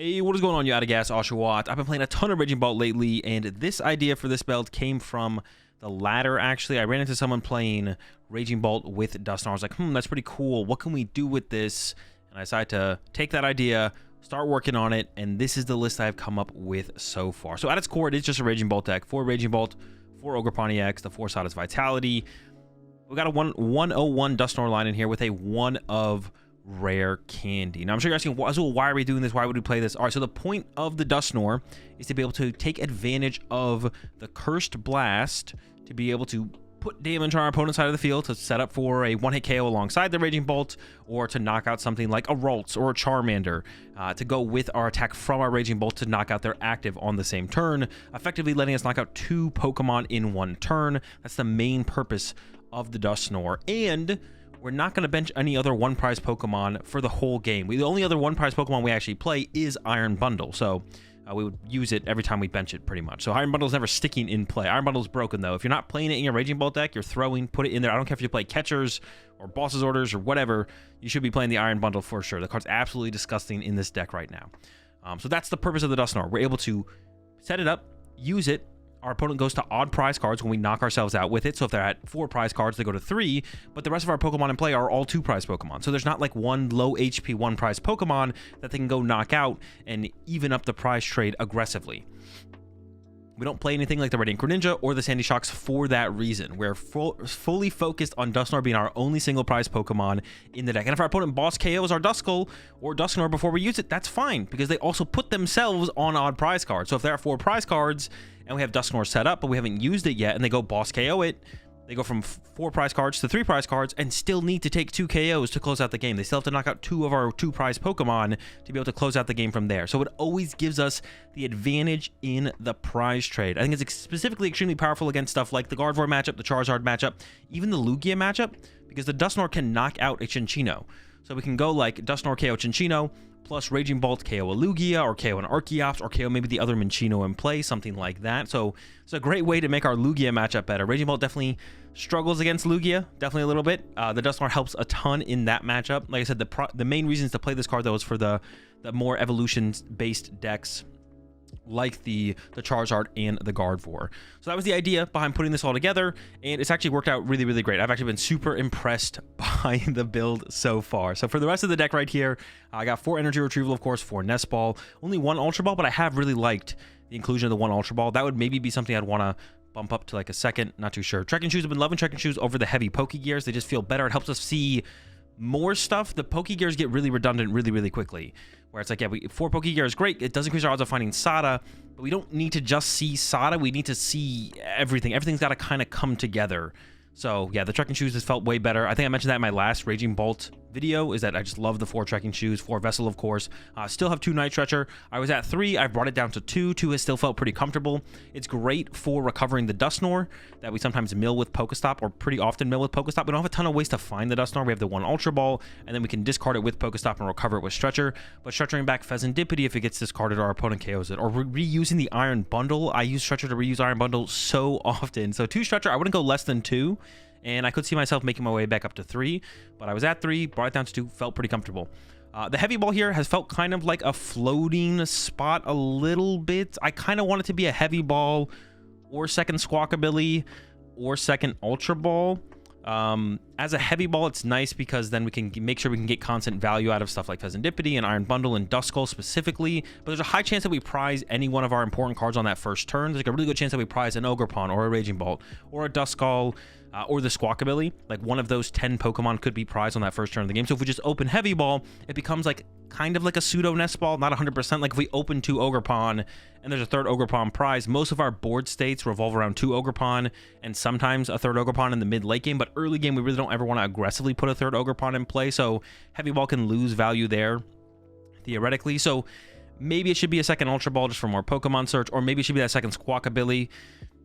Hey, what is going on, you out of gas, Oshawott? I've been playing a ton of Raging Bolt lately, and this idea for this build came from the ladder, actually. I ran into someone playing Raging Bolt with Dusknoir. I was like, that's pretty cool. What can we do with this? And I decided to take that idea, start working on it, and this is the list I've come up with so far. So at its core, it is just a Raging Bolt deck. 4 Raging Bolt, 4 Ogerpon EX, the 4 Sada's Vitality. We got a 101 Dusknoir line in here with a 1 of rare candy. Now I'm sure you're asking, Azul, why are we doing this? Why would we play this? All right, so the point of the Dusknoir is to be able to take advantage of the Cursed Blast to be able to put damage on our opponent's side of the field to set up for a one-hit KO alongside the Raging Bolt, or to knock out something like a Ralts or a Charmander, to go with our attack from our Raging Bolt to knock out their active on the same turn, effectively letting us knock out 2 Pokemon in 1 turn. That's the main purpose of the Dusknoir. And we're not going to bench any other one-prize Pokemon for the whole game. The only other one-prize Pokemon we actually play is Iron Bundle, so we would use it every time we bench it, pretty much. So Iron Bundle is never sticking in play. Iron Bundle is broken, though. If you're not playing it in your Raging Bolt deck, you're put it in there. I don't care if you play Catchers or Boss's Orders or whatever, you should be playing the Iron Bundle for sure. The card's absolutely disgusting in this deck right now. So that's the purpose of the Dusknoir. We're able to set it up, use it. Our opponent goes to odd prize cards when we knock ourselves out with it. So if they're at 4 prize cards, they go to 3, but the rest of our Pokemon in play are all 2 prize Pokemon. So there's not like one low HP 1 prize Pokemon that they can go knock out and even up the prize trade aggressively. We don't play anything like the Red Ink Greninja or the Sandy Shocks for that reason. We're fully focused on Dusknoir being our only single prize Pokemon in the deck. And if our opponent boss KOs our Duskull or Dusknoir before we use it, that's fine, because they also put themselves on odd prize cards. So if there are 4 prize cards and we have Dusknoir set up, but we haven't used it yet, and they go boss KO it, they go from 4 prize cards to 3 prize cards and still need to take 2 KOs to close out the game. They still have to knock out 2 of our 2 prize Pokemon to be able to close out the game from there. So it always gives us the advantage in the prize trade. I think it's specifically extremely powerful against stuff like the Gardevoir matchup, the Charizard matchup, even the Lugia matchup, because the Dusknoir can knock out a Cinccino. So we can go like Dusknoir KO Cinccino, plus Raging Bolt KO a Lugia, or KO an Archeops, or KO maybe the other Minccino in play, something like that. So it's a great way to make our Lugia matchup better. Raging Bolt definitely struggles against Lugia, definitely a little bit. The Dusknoir helps a ton in that matchup. Like I said, the main reasons to play this card, though, is for the more evolution-based decks, like the Charizard and the Gardevoir. So that was the idea behind putting this all together, and it's actually worked out really, really great. I've actually been super impressed by the build so far. So for the rest of the deck right here, I got 4 Energy Retrieval, of course, 4 Nest Ball, only 1 Ultra Ball, but I have really liked the inclusion of the 1 Ultra Ball. That would maybe be something I'd want to bump up to like a second, not too sure. Trekking Shoes, I've been loving Trekking Shoes over the heavy Pokegears. They just feel better. It helps us see more stuff. The Pokegears get really redundant really, really quickly, where it's like, yeah, 4 Pokegear is great. It does increase our odds of finding Sada, but we don't need to just see Sada. We need to see everything. Everything's got to kind of come together. So yeah, the Trekking Shoes has felt way better. I think I mentioned that in my last Raging Bolt video, is that I just love the 4 Trekking Shoes, 4 Vessel, of course. Still have 2 Night Stretcher. I was at 3. I've brought it down to 2. 2 has still felt pretty comfortable. It's great for recovering the Dusknoir that we sometimes mill with Pokestop, or pretty often mill with Pokestop. We don't have a ton of ways to find the Dusknoir. We have the 1 Ultra Ball, and then we can discard it with Pokestop and recover it with Stretcher. But Stretchering back Pheasantipity if it gets discarded or our opponent KOs it. Or reusing the Iron Bundle. I use Stretcher to reuse Iron Bundle so often. So 2 Stretcher, I wouldn't go less than 2. And I could see myself making my way back up to 3, but I was at 3, brought it down to 2, felt pretty comfortable. The Heavy Ball here has felt kind of like a floating spot a little bit. I kind of want it to be a Heavy Ball or second Squawkabilly or second Ultra Ball. As a Heavy Ball, it's nice because then we can make sure we can get constant value out of stuff like Pheasantipity and Iron Bundle and Duskull specifically, but there's a high chance that we prize any one of our important cards on that first turn. There's like a really good chance that we prize an Ogerpon or a Raging Bolt or a Duskull, or the Squawkabilly. Like one of those 10 Pokemon could be prized on that first turn of the game. So if we just open Heavy Ball, it becomes like kind of like a pseudo Nest Ball, not 100%. Like if we open 2 Ogerpon and there's a 3rd Ogerpon prize, most of our board states revolve around 2 Ogerpon and sometimes a 3rd Ogerpon in the mid-late game, but early game we really don't ever want to aggressively put a 3rd Ogerpon in play, so Heavy Ball can lose value there, theoretically. So maybe it should be a second Ultra Ball just for more Pokemon search, or maybe it should be that second Squawkabilly.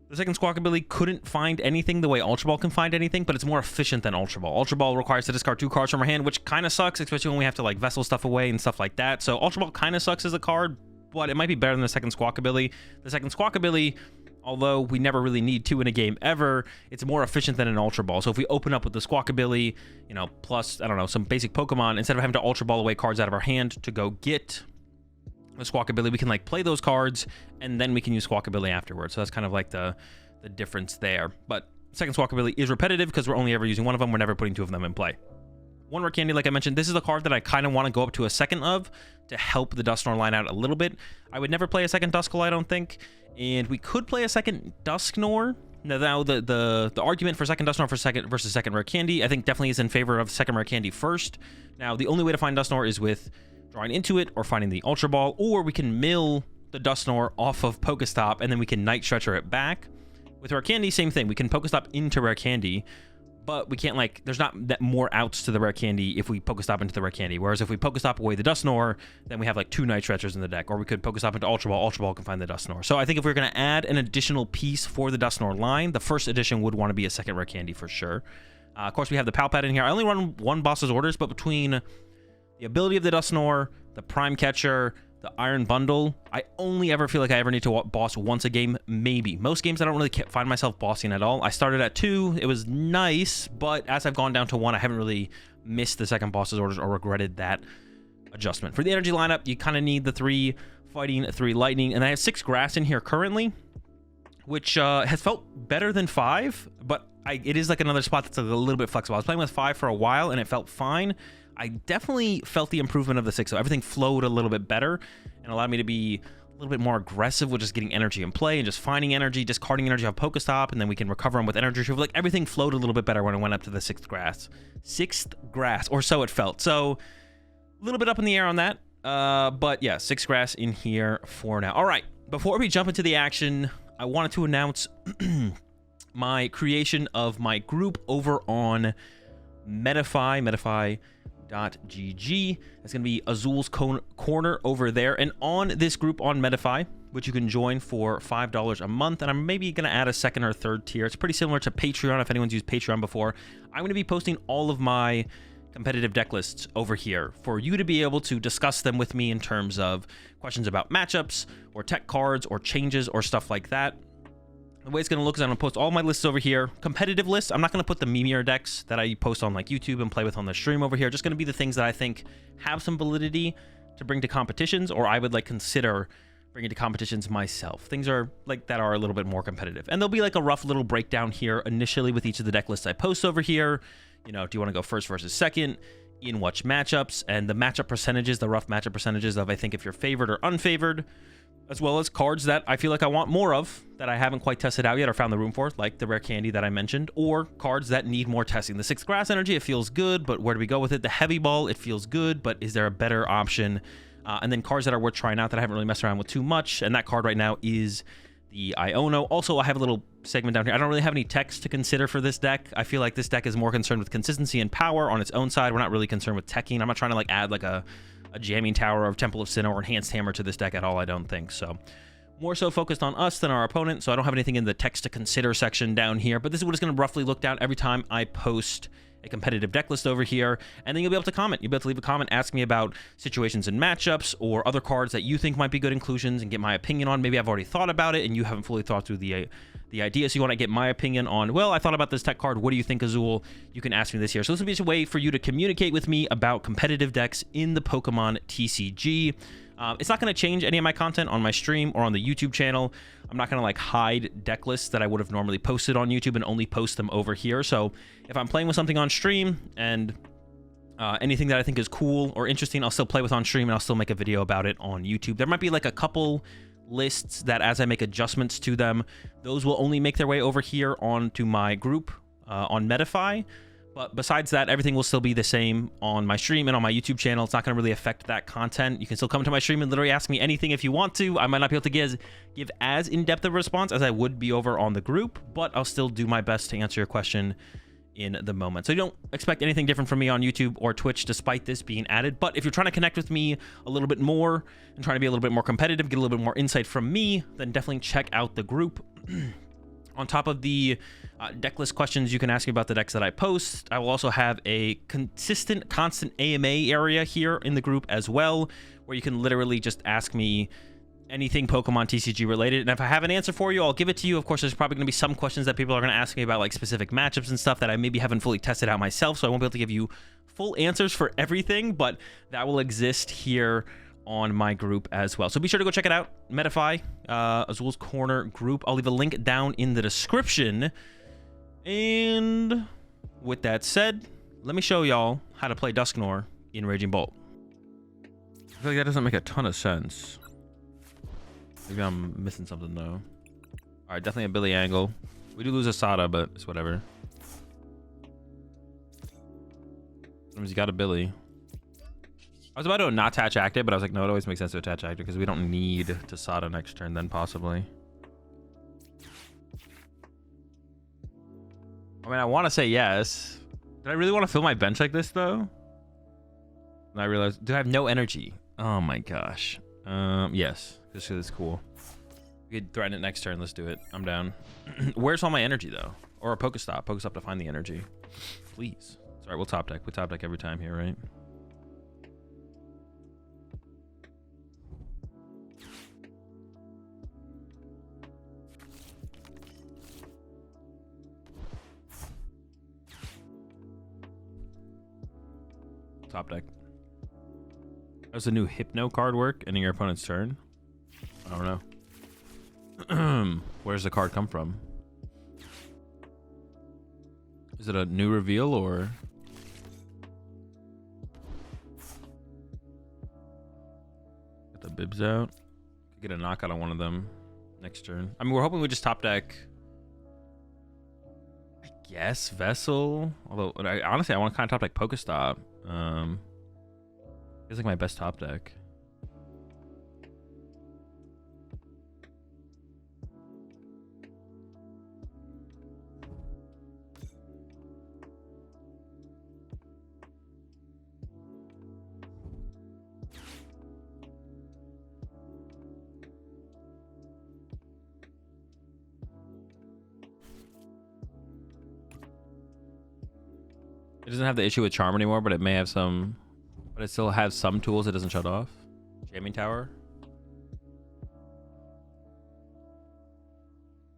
The second Squawkabilly couldn't find anything the way Ultra Ball can find anything, but it's more efficient than Ultra Ball. Ultra Ball requires to discard 2 cards from our hand, which kind of sucks, especially when we have to like Vessel stuff away and stuff like that. So Ultra Ball kind of sucks as a card, but it might be better than the second Squawkabilly. The second Squawkabilly, although we never really need 2 in a game ever, it's more efficient than an Ultra Ball. So if we open up with the Squawkabilly, you know, plus, I don't know, some basic Pokemon, instead of having to Ultra Ball away cards out of our hand to go get with Squawkabilly, we can like play those cards and then we can use Squawkabilly afterwards. So that's kind of like the difference there. But second Squawkabilly is repetitive because we're only ever using one of them. We're never putting two of them in play. One rare candy, like I mentioned, this is a card that I kind of want to go up to a second of to help the Dusknoir line out a little bit. I would never play a second Duskull, I don't think. And we could play a second Dusknoir. Now, the argument for second Dusknoir versus second rare candy, I think definitely is in favor of second rare candy first. Now, the only way to find Dusknoir is with drawing into it or finding the Ultra Ball, or we can mill the Dusknoir off of Pokestop and then we can Night Stretcher it back. With rare candy, same thing. We can Pokestop into rare candy, but we can't, like, there's not that more outs to the rare candy if we Pokestop into the rare candy. Whereas if we Pokestop away the Dusknoir, then we have like 2 Night Stretchers in the deck. Or we could Pokestop into Ultra Ball can find the Dusknoir. So I think if we're going to add an additional piece for the Dusknoir line, the first edition would want to be a second rare candy for sure. Of course, we have the Palpad in here. I only run one boss's orders, but between the ability of the Dusknoir, the Prime Catcher, the Iron Bundle, I only ever feel like I ever need to boss once a game, maybe. Most games I don't really find myself bossing at all. I started at 2, it was nice, but as I've gone down to 1, I haven't really missed the second boss's orders or regretted that adjustment. For the energy lineup, you kind of need the 3 fighting, 3 lightning, and I have 6 grass in here currently, which has felt better than 5, but it is like another spot that's a little bit flexible. I was playing with 5 for a while and it felt fine. I definitely felt the improvement of the 6, so everything flowed a little bit better and allowed me to be a little bit more aggressive with just getting energy in play and just finding energy, discarding energy off Pokestop, and then we can recover them with energy retrieval. Like, everything flowed a little bit better when I went up to the 6th grass. 6th grass, or so it felt. So a little bit up in the air on that, but yeah, 6 grass in here for now. All right, before we jump into the action, I wanted to announce my creation of my group over on Metafy.gg. It's going to be Azul's Corner over there. And on this group on Metafy, which you can join for $5 a month, and I'm maybe going to add a second or third tier. It's pretty similar to Patreon, if anyone's used Patreon before. I'm going to be posting all of my competitive deck lists over here for you to be able to discuss them with me in terms of questions about matchups or tech cards or changes or stuff like that. The way it's going to look is I'm going to post all my lists over here. Competitive lists, I'm not going to put the memeier decks that I post on like YouTube and play with on the stream over here. Just going to be the things that I think have some validity to bring to competitions, or I would like consider bringing to competitions myself. Things are like that are a little bit more competitive. And there'll be like a rough little breakdown here initially with each of the deck lists I post over here. You know, do you want to go first versus second? In which matchups? And the matchup percentages, the rough matchup percentages of, I think, if you're favored or unfavored, as well as cards that I feel like I want more of that I haven't quite tested out yet or found the room for, like the rare candy that I mentioned, or cards that need more testing. The 6th grass energy, it feels good, but where do we go with it? The heavy ball, it feels good, but is there a better option? And then cards that are worth trying out that I haven't really messed around with too much, and that card right now is the Iono. Also, I have a little segment down here. I don't really have any text to consider for this deck. I feel like this deck is more concerned with consistency and power on its own side. We're not really concerned with teching. I'm not trying to like add like a jamming tower or Temple of Sinnoh or enhanced hammer to this deck at all, I don't think. So more so focused on us than our opponent, so I don't have anything in the text to consider section down here, but this is what it's going to roughly look down every time I post a competitive deck list over here, and then you'll be able to comment. You'll be able to leave a comment, ask me about situations and matchups or other cards that you think might be good inclusions and get my opinion on. Maybe I've already thought about it and you haven't fully thought through the idea, so you want to get my opinion on, well, I thought about this tech card, what do you think, Azul? You can ask me this here. So this will be just a way for you to communicate with me about competitive decks in the Pokemon TCG. It's not going to change any of my content on my stream or on the YouTube channel. I'm not going to like hide deck lists that I would have normally posted on YouTube and only post them over here. So if I'm playing with something on stream and anything that I think is cool or interesting, I'll still play with on stream and I'll still make a video about it on YouTube. There might be like a couple lists that as I make adjustments to them, those will only make their way over here onto my group on Metafy. But besides that, everything will still be the same on my stream and on my YouTube channel. It's not going to really affect that content. You can still come to my stream and literally ask me anything if you want to. I might not be able to give as in-depth a response as I would be over on the group, but I'll still do my best to answer your question in the moment. So you don't expect anything different from me on YouTube or Twitch despite this being added. But if you're trying to connect with me a little bit more and trying to be a little bit more competitive, get a little bit more insight from me, then definitely check out the group. On top of the deck list questions you can ask me about the decks that I post, I will also have a constant AMA area here in the group as well, where you can literally just ask me anything Pokemon TCG related, and if I have an answer for you, I'll give it to you. Of course, there's probably going to be some questions that people are going to ask me about like specific matchups and stuff that I maybe haven't fully tested out myself, so I won't be able to give you full answers for everything, but that will exist here on my group as well. So be sure to go check it out. Metafy, Azul's Corner group. I'll leave a link down in the description. And with that said, let me show y'all how to play Dusknoir in Raging Bolt. I feel like that doesn't make a ton of sense. Maybe I'm missing something though. All right, definitely a Billy angle. We do lose a Sada, but it's whatever. Sometimes you got a Billy. I was about to not attach active, but I was like, no, it always makes sense to attach active because we don't need to Sada next turn then possibly. I mean, I want to say yes. Did I really want to fill my bench like this though? And I realized, do I have no energy? Oh my gosh. Yes, this is cool. We could threaten it next turn. Let's do it. I'm down. Where's all my energy though? Or a Pokestop. Pokestop to find the energy. Please. Sorry, we'll top deck. We top deck every time here, right? Top deck. Does the new Hypno card work? Ending your opponent's turn? I don't know. Where does the card come from? Is it a new reveal or? Get the bibs out. Get a knockout on one of them next turn. I mean, we're hoping we just top deck. I guess Vessel. Although, honestly, I want to kind of top deck Pokestop. It's like my best top deck. It doesn't have the issue with Charm anymore, but it may have some. But it still has some tools it doesn't shut off. Jamming Tower.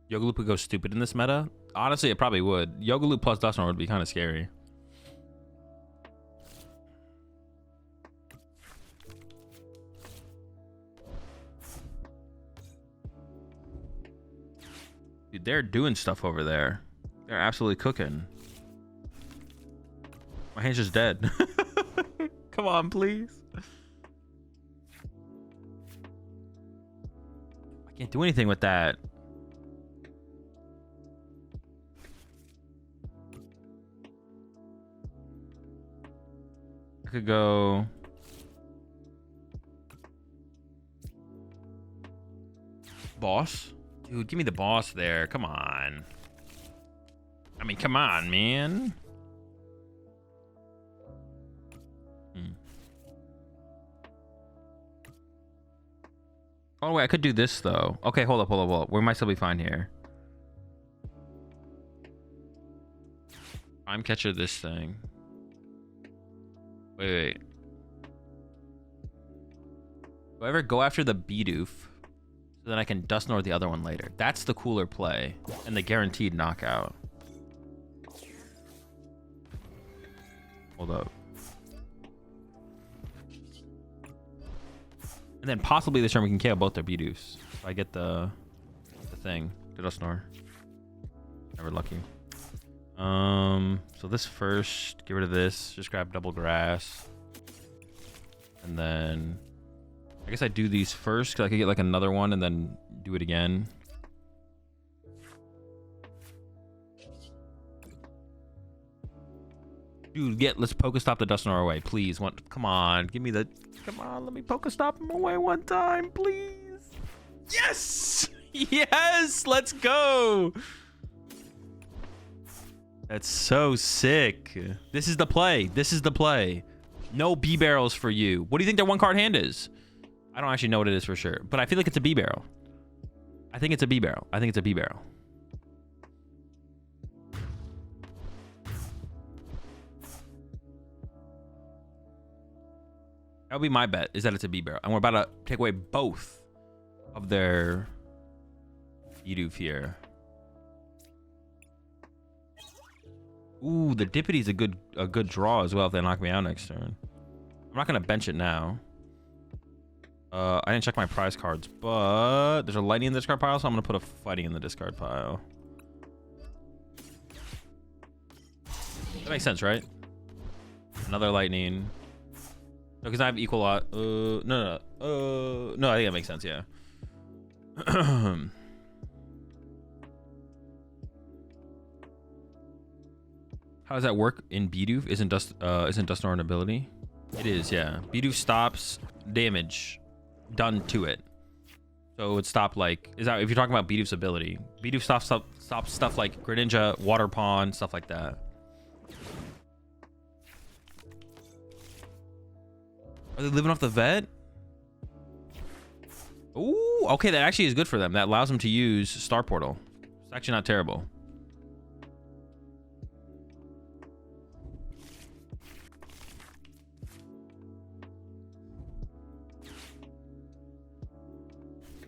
Yoga Loop would go stupid in this meta. Honestly, it probably would. Yoga Loop plus Dusknoir would be kind of scary. Dude, they're doing stuff over there. They're absolutely cooking. My hand's just dead. Come on, please. I can't do anything with that. I could go. Boss? Dude, give me the boss there. Come on. I mean, come on, man. Oh, wait, I could do this, though. Okay, hold up. We might still be fine here. I'm catcher this thing. Wait. Do I ever go after the Bidoof so then I can Dusknoir the other one later? That's the cooler play and the guaranteed knockout. Hold up. And then possibly this turn we can KO both their Bidoofs. If I get the thing, the Dusknoir. Never lucky. So this first, get rid of this. Just grab double grass. And then I guess I do these first because I could get like another one and then do it again. Dude, let's Pokestop the Dusknoir away, please. Come on, give me the. Come on, let me Pokestop him away one time, please. Yes! Yes! Let's go! That's so sick. This is the play. This is the play. No B-barrels for you. What do you think their one card hand is? I don't actually know what it is for sure, but I feel like it's a B-barrel. I think it's a B-barrel. I think it's a B-barrel. That would be my bet, is that it's a B-barrel. And we're about to take away both of their Bidoof here. Ooh, the Dippity's a good draw as well if they knock me out next turn. I'm not going to bench it now. I didn't check my prize cards, but there's a lightning in the discard pile, so I'm gonna put a fighting in the discard pile. That makes sense, right? Another lightning. No, because I have equal lot. No, I think that makes sense. Yeah. How does that work in Bidoof? Isn't Dusknoir an ability? It is, yeah. Bidoof stops damage done to it. So it would stop like, is that if you're talking about Bidoof's ability? Bidoof stops stuff like Greninja, Water Pond, stuff like that. Are they living off the vet? Ooh, okay, that actually is good for them. That allows them to use Star Portal. It's actually not terrible.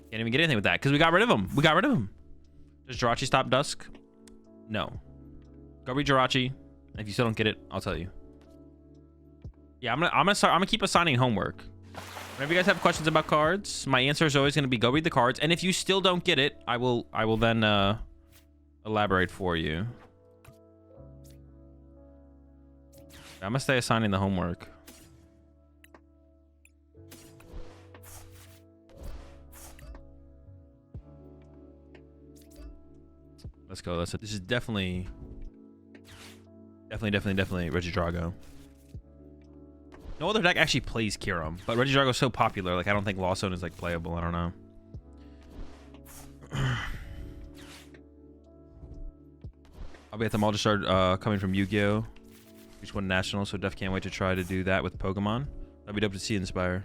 Can't even get anything with that because we got rid of him. Does Jirachi stop Dusk? No. Go read Jirachi. If you still don't get it, I'll tell you. Yeah, I'm gonna keep assigning homework. Whenever you guys have questions about cards, my answer is always gonna be go read the cards. And if you still don't get it, I will then elaborate for you. I'm gonna stay assigning the homework. Let's go. This is definitely Regidrago. No other deck actually plays Kyurem, but Regidrago is so popular. Like I don't think Lost Zone is like playable. I don't know. I'll be at the Multistar coming from Yu-Gi-Oh! Which won National, so def can't wait to try to do that with Pokemon. That'd be dope to see Inspire.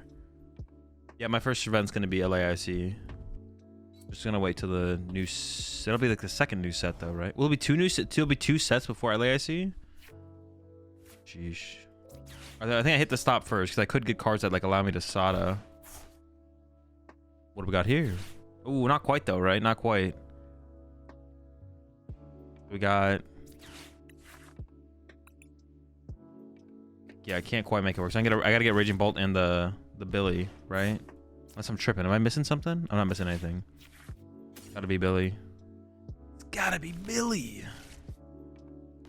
Yeah, my first event's gonna be LAIC. Just gonna wait till the new. It'll be like the second new set though, right? Will it be two new sets? It'll be two sets before LAIC. Sheesh. I think I hit the stop first because I could get cards that like allow me to SADA. What do we got here? Ooh, not quite though, right? Not quite. We got. Yeah, I can't quite make it work. So I gotta get Raging Bolt and the Billy, right? Unless I'm tripping. Am I missing something? I'm not missing anything. Gotta be Billy. It's gotta be Billy.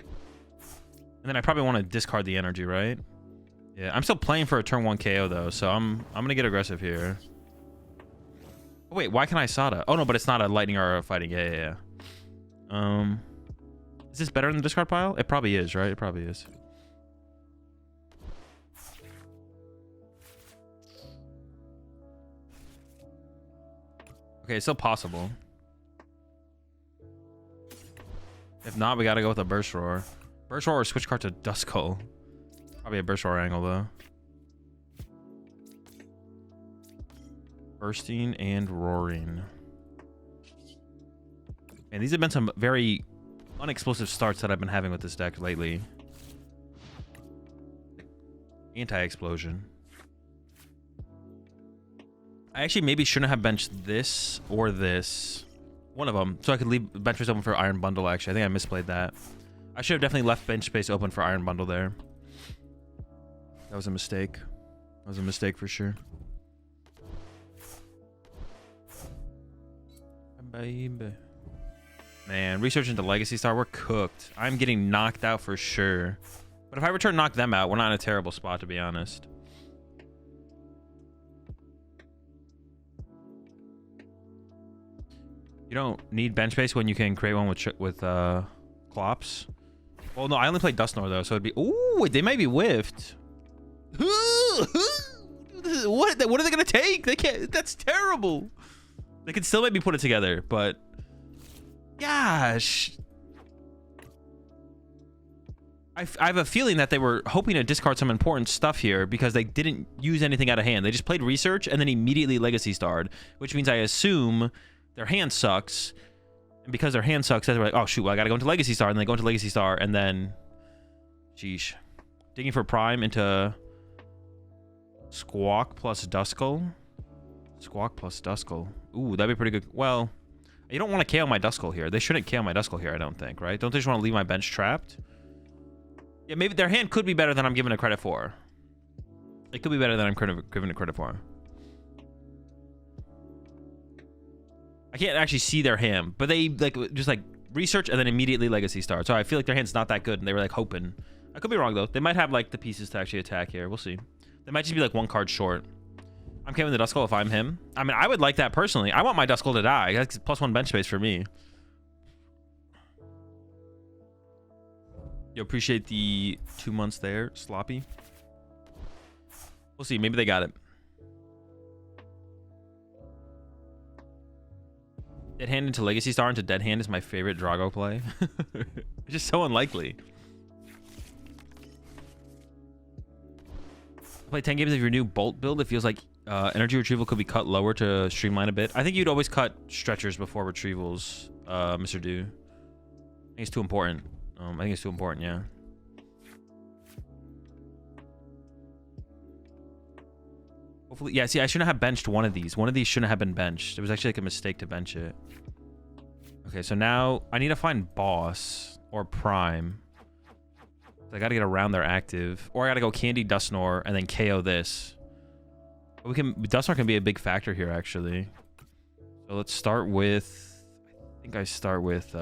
And then I probably want to discard the energy, right? Yeah, I'm still playing for a turn 1 KO though, so I'm gonna get aggressive here. Oh, wait, why can I SADA? Oh no, but it's not a lightning or a fighting. Yeah. Is this better than the discard pile? It probably is, right? It probably is. Okay, it's still possible. If not, we gotta go with a Burst Roar. Burst Roar or switch card to Duskull. Probably a Burst Roar angle though. Bursting and Roaring. And these have been some very unexplosive starts that I've been having with this deck lately. Anti-explosion. I actually maybe shouldn't have benched this or this. One of them. So I could leave bench space open for Iron Bundle, actually. I think I misplayed that. I should have definitely left bench space open for Iron Bundle there. That was a mistake. That was a mistake for sure. Baby. Man, research into Legacy Star, we're cooked. I'm getting knocked out for sure. But if I return knock them out, we're not in a terrible spot, to be honest. You don't need bench space when you can create one with Clops. Well, no, I only played Dusknoir though, so it'd be. Ooh, they might be whiffed. What are they gonna take? They can't. That's terrible. They could still maybe put it together, but gosh, I have a feeling that they were hoping to discard some important stuff here because they didn't use anything out of hand. They just played research and then immediately Legacy Starred, which means I assume their hand sucks. And because their hand sucks, they're like, oh shoot, well, I gotta go into Legacy Star, and then they go into Legacy Star, and then sheesh. Digging for Prime into Squawk plus Duskull. Squawk plus Duskull. Ooh, that'd be pretty good. Well, you don't want to KO my Duskull here. They shouldn't KO my Duskull here, I don't think, right? Don't they just want to leave my bench trapped? Yeah, maybe their hand could be better than I'm giving it credit for. It could be better than I'm giving it credit for. I can't actually see their hand, but they like just like research and then immediately Legacy Star. So I feel like their hand's not that good, and they were like hoping. I could be wrong though. They might have like the pieces to actually attack here. We'll see. They might just be like 1 card short. I'm KOing the Duskull if I'm him. I mean, I would like that personally. I want my Duskull to die. That's +1 bench space for me. You appreciate the 2 months there, Sloppy. We'll see. Maybe they got it. Dead hand into Legacy Star into Dead hand is my favorite Drago play. It's just so unlikely. Play 10 games of your new Bolt build. It feels like energy retrieval could be cut lower to streamline a bit. I think you'd always cut stretchers before retrievals, Mr. Do. I think it's too important. I think it's too important, yeah. Hopefully, yeah, see, I shouldn't have benched one of these. One of these shouldn't have been benched. It was actually like a mistake to bench it. Okay, so now I need to find Boss or Prime. I got to get around their active. Or I got to go Candy Dusknoir and then KO this. But Dusknoir can be a big factor here, actually. So let's start with... I think I start with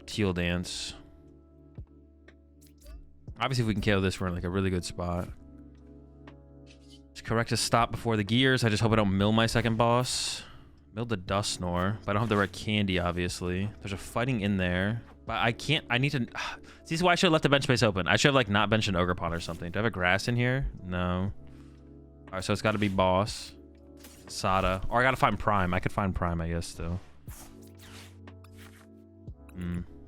Teal Dance. Obviously, if we can KO this, we're in like a really good spot. Just correct a stop before the gears. I just hope I don't mill my second boss. Mill the Dusknoir. But I don't have the red candy, obviously. There's a fighting in there. But I can't... I need to... See, this is why I should have left the bench space open. I should have like not benched an Ogerpon or something. Do I have a grass in here? No. Alright, so it's got to be Boss. Sada. Or I got to find Prime. I could find Prime, I guess, still.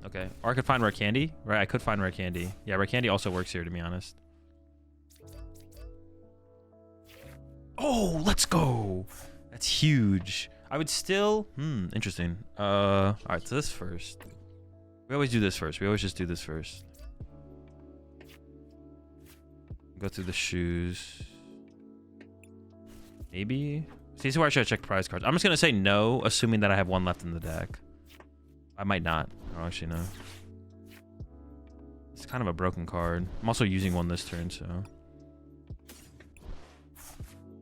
Okay. Or I could find Rare Candy. Right, I could find Rare Candy. Yeah, Rare Candy also works here, to be honest. Oh, let's go. That's huge. I would still... interesting. Alright, so this first. We always do this first. We always just do this first. Go through the shoes. Maybe? See, this is where I should check prize cards. I'm just going to say no, assuming that I have one left in the deck. I might not. I don't actually know. It's kind of a broken card. I'm also using one this turn, so...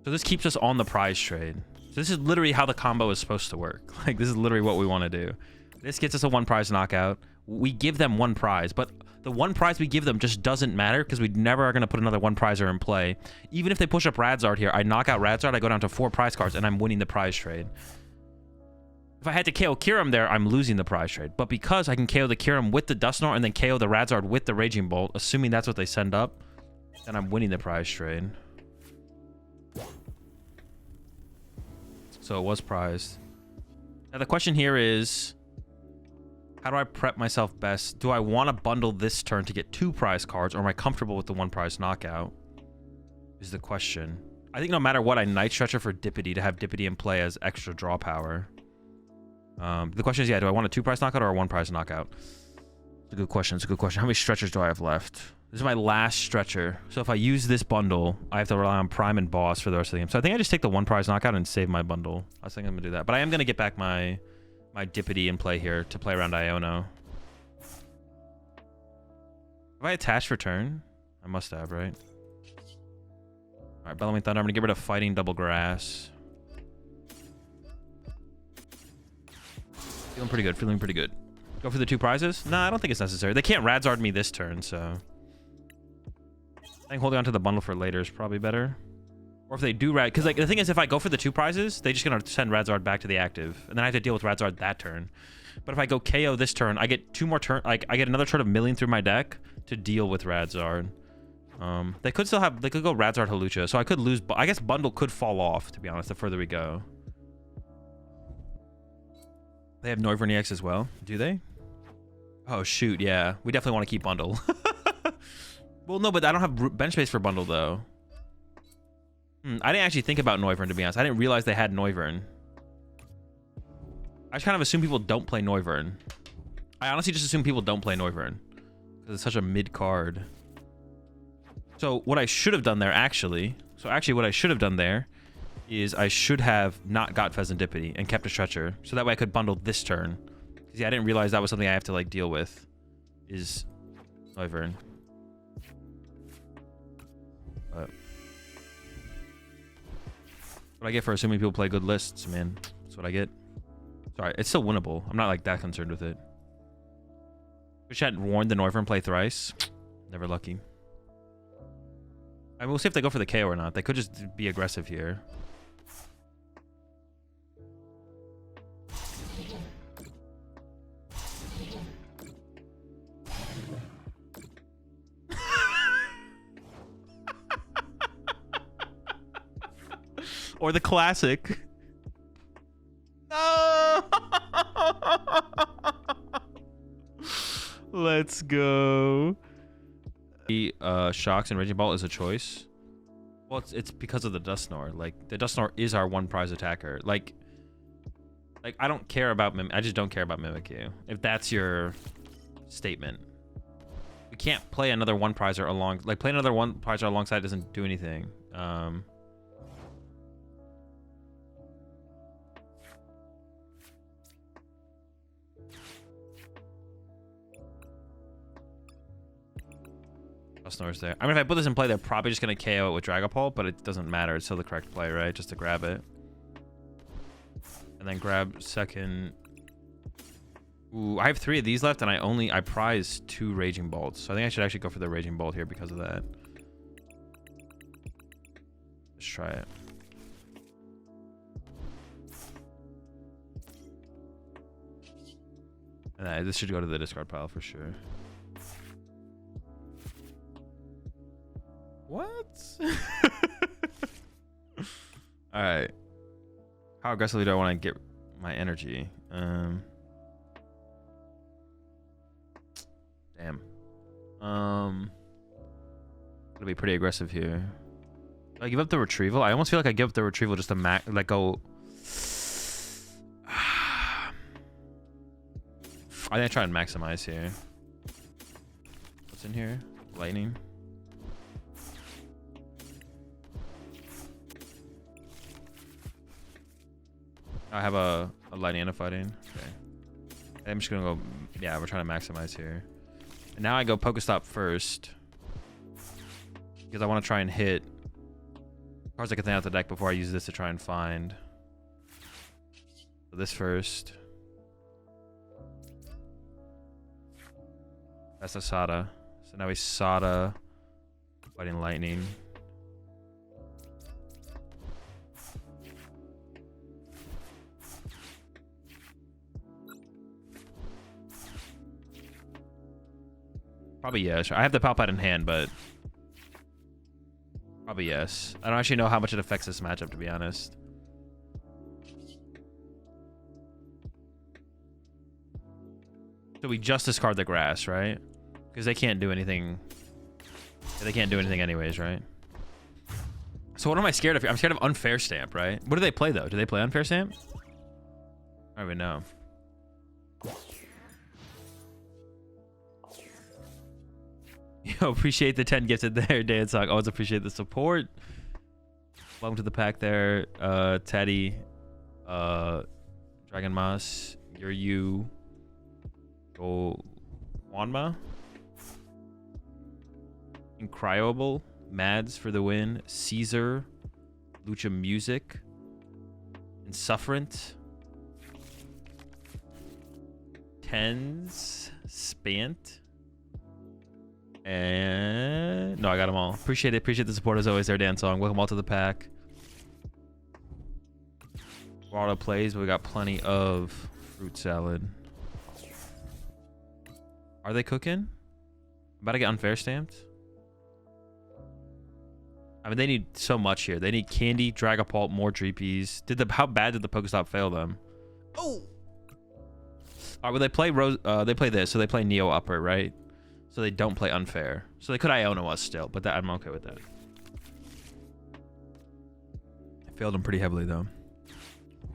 So this keeps us on the prize trade. So this is literally how the combo is supposed to work. Like, this is literally what we want to do. This gets us a 1 prize knockout. We give them 1 prize, but the 1 prize we give them just doesn't matter because we never are going to put another 1 prizer in play. Even if they push up Radzard here, I knock out Radzard, I go down to 4 prize cards, and I'm winning the prize trade. If I had to KO Kyurem there, I'm losing the prize trade. But because I can KO the Kyurem with the Dusknoir and then KO the Radzard with the Raging Bolt, assuming that's what they send up, then I'm winning the prize trade. So it was prized. Now the question here is... How do I prep myself best? Do I want to bundle this turn to get 2 prize cards, or am I comfortable with the 1 prize knockout? Is the question. I think no matter what, I Night Stretcher for Dippity to have Dippity in play as extra draw power. The question is, yeah, do I want a 2 prize knockout or a 1 prize knockout? It's a good question. It's a good question. How many stretchers do I have left? This is my last stretcher. So if I use this bundle, I have to rely on Prime and Boss for the rest of the game. So I think I just take the 1 prize knockout and save my bundle. I think I'm going to do that. But I am going to get back my Dippity in play here to play around Iono. Have I attached for turn? I must have, right? Alright, Bellowing Thunder. I'm going to get rid of Fighting Double Grass. Feeling pretty good. Feeling pretty good. Go for the 2 prizes? Nah, I don't think it's necessary. They can't Radzard me this turn, so... I think holding on to the bundle for later is probably better. Or if they do Rad... Because like, the thing is, if I go for the 2 prizes, they're just going to send Radzard back to the active. And then I have to deal with Radzard that turn. But if I go KO this turn, I get 2 more turn... Like, I get another turn of milling through my deck to deal with Radzard. They could still have... They could go Radzard Halucha. So I could lose... I guess bundle could fall off, to be honest, the further we go. They have Noivern EX as well. Do they? Oh, shoot, yeah. We definitely want to keep bundle. Well, no, but I don't have bench space for bundle, though. I didn't actually think about Noivern, to be honest. I didn't realize they had Noivern. I just kind of assume people don't play Noivern. I honestly just assume people don't play Noivern. Because it's such a mid card. So what I should have done there, actually... So actually what I should have done there is I should have not got Pheasantipity and kept a Stretcher. So that way I could bundle this turn. Because yeah, I didn't realize that was something I have to like deal with. Is Noivern. But... What I get for assuming people play good lists, man. That's what I get. Sorry, it's still winnable. I'm not like that concerned with it. Wish I had warned the Noivern play thrice. Never lucky. I mean, we'll see if they go for the KO or not. They could just be aggressive here. Or the classic. No! Let's go. The Shocks and Raging Bolt is a choice. Well, it's because of the Dusknoir. Like, the Dusknoir is our one prize attacker. Like I don't care about I just don't care about Mimikyu. If that's your statement. We can't play another one prizer along. Like, playing another one prizer alongside doesn't do anything. Dusknoir's there. I mean, if I put this in play, they're probably just going to KO it with Dragapult, but it doesn't matter. It's still the correct play, right? Just to grab it. And then grab second. Ooh, I have 3 of these left, and I prize 2 Raging Bolts. So I think I should actually go for the Raging Bolt here because of that. Let's try it. And this should go to the discard pile for sure. What? All right. How aggressively do I want to get my energy? Damn. Gonna be pretty aggressive here. Do I give up the retrieval? I almost feel like I give up the retrieval just to let go. I think I try and maximize here. What's in here? Lightning. I have a lightning and a fighting. Okay. I'm just gonna go. Yeah, we're trying to maximize here. And now I go Pokestop first because I want to try and hit cards I can think out the deck before I use this to try and find. So this first. That's a Sada. So now we Sada, fighting lightning. Probably yes. I have the Palpite in hand, but probably yes. I don't actually know how much it affects this matchup, to be honest. So we just discard the grass, right? Because they can't do anything. They can't do anything anyways, right? So what am I scared of here? I'm scared of Unfair Stamp, right? What do they play, though? Do they play Unfair Stamp? I don't even know. Yo, appreciate the 10 gifted there, Dan Sock. Always appreciate the support. Welcome to the pack there, Teddy, Dragon Moss, you, Go Wanma, Incryoable, Mads for the win, Caesar, Lucha Music, Insufferent, Tens, Spant. And no, I got them all. Appreciate it. Appreciate the support as always there, Dan Song. Welcome all to the pack. Auto plays, but we got plenty of fruit salad. Are they cooking? About to get Unfair Stamped? I mean, they need so much here. They need Candy, Dragapult, more Dreepies. How bad did the Pokestop fail them? Oh! Alright, well, they play they play this, so they play Neo Upper, right? So they don't play Unfair. So they could Iono us still, but I'm okay with that. I failed them pretty heavily, though.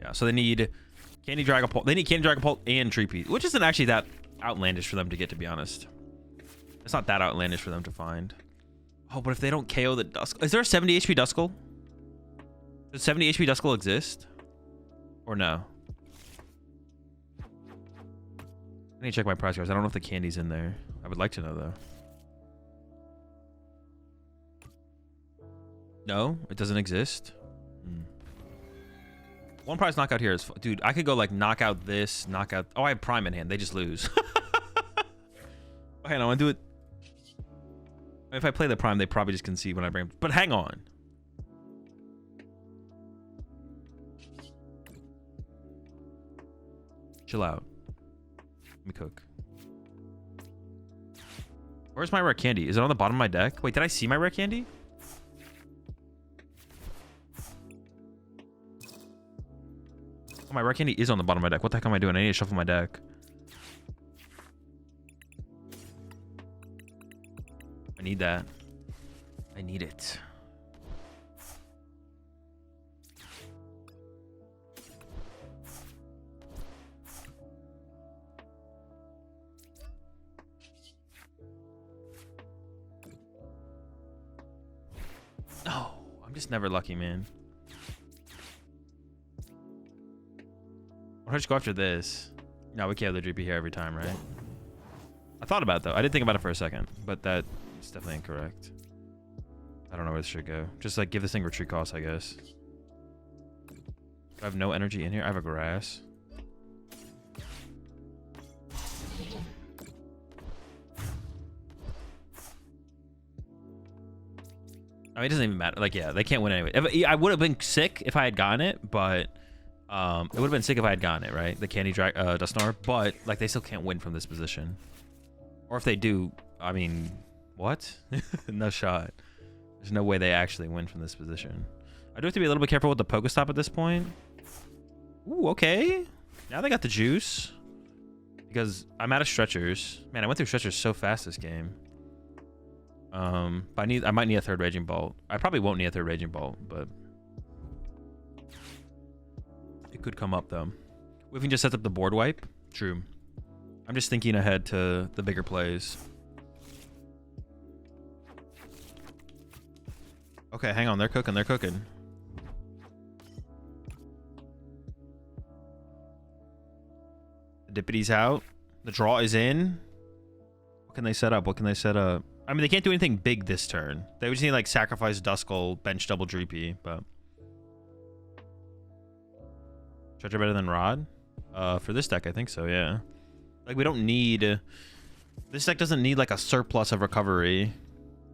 Yeah, so they need Candy Dragapult. They need Candy Dragapult and Dreepy, which isn't actually that outlandish for them to get, to be honest. It's not that outlandish for them to find. Oh, but if they don't KO the Dusk... Is there a 70 HP Duskull? Does 70 HP Duskull exist? Or no? I need to check my prize cards. I don't know if the candy's in there. I would like to know, though. No, it doesn't exist. One prize knockout here is... Dude, I could go, like, knock out this, knock out... Oh, I have Prime in hand. They just lose. Okay, no, I want to do it... If I play the Prime, they probably just concede when I bring... But hang on. Chill out. Let me cook. Where's my rare candy? Is it on the bottom of my deck? Wait, did I see my rare candy? Oh, my rare candy is on the bottom of my deck. What the heck am I doing? I need to shuffle my deck. I need that. I need it. No, I'm just never lucky, man. Why don't I just go after this? No, we can't have the GP here every time, right? I thought about it, though. I did think about it for a second, but that's definitely incorrect. I don't know where this should go. Just, like, give this thing retreat cost, I guess. I have no energy in here. I have a grass. I mean, it doesn't even matter. Like, yeah, they can't win anyway. I would have been sick if I had gotten it, but it would have been sick if I had gotten it, right? The Candy Dusknoir, but like they still can't win from this position. Or if they do, I mean, what? No shot. There's no way they actually win from this position. I do have to be a little bit careful with the Pokestop at this point. Ooh, okay. Now they got the juice. Because I'm out of stretchers. Man, I went through stretchers so fast this game. But I might need a third Raging Bolt. I probably won't need a third Raging Bolt, but it could come up though. We can just set up the board wipe. True. I'm just thinking ahead to the bigger plays. Okay, hang on. They're cooking. They're cooking. The Dippity's out. The draw is in. What can they set up? What can they set up? I mean, they can't do anything big this turn. They would just need like sacrifice Duskull, bench double Dreepy, but Stretcher better than Rod? For this deck, I think so, yeah. Like, we don't need... This deck doesn't need like a surplus of recovery.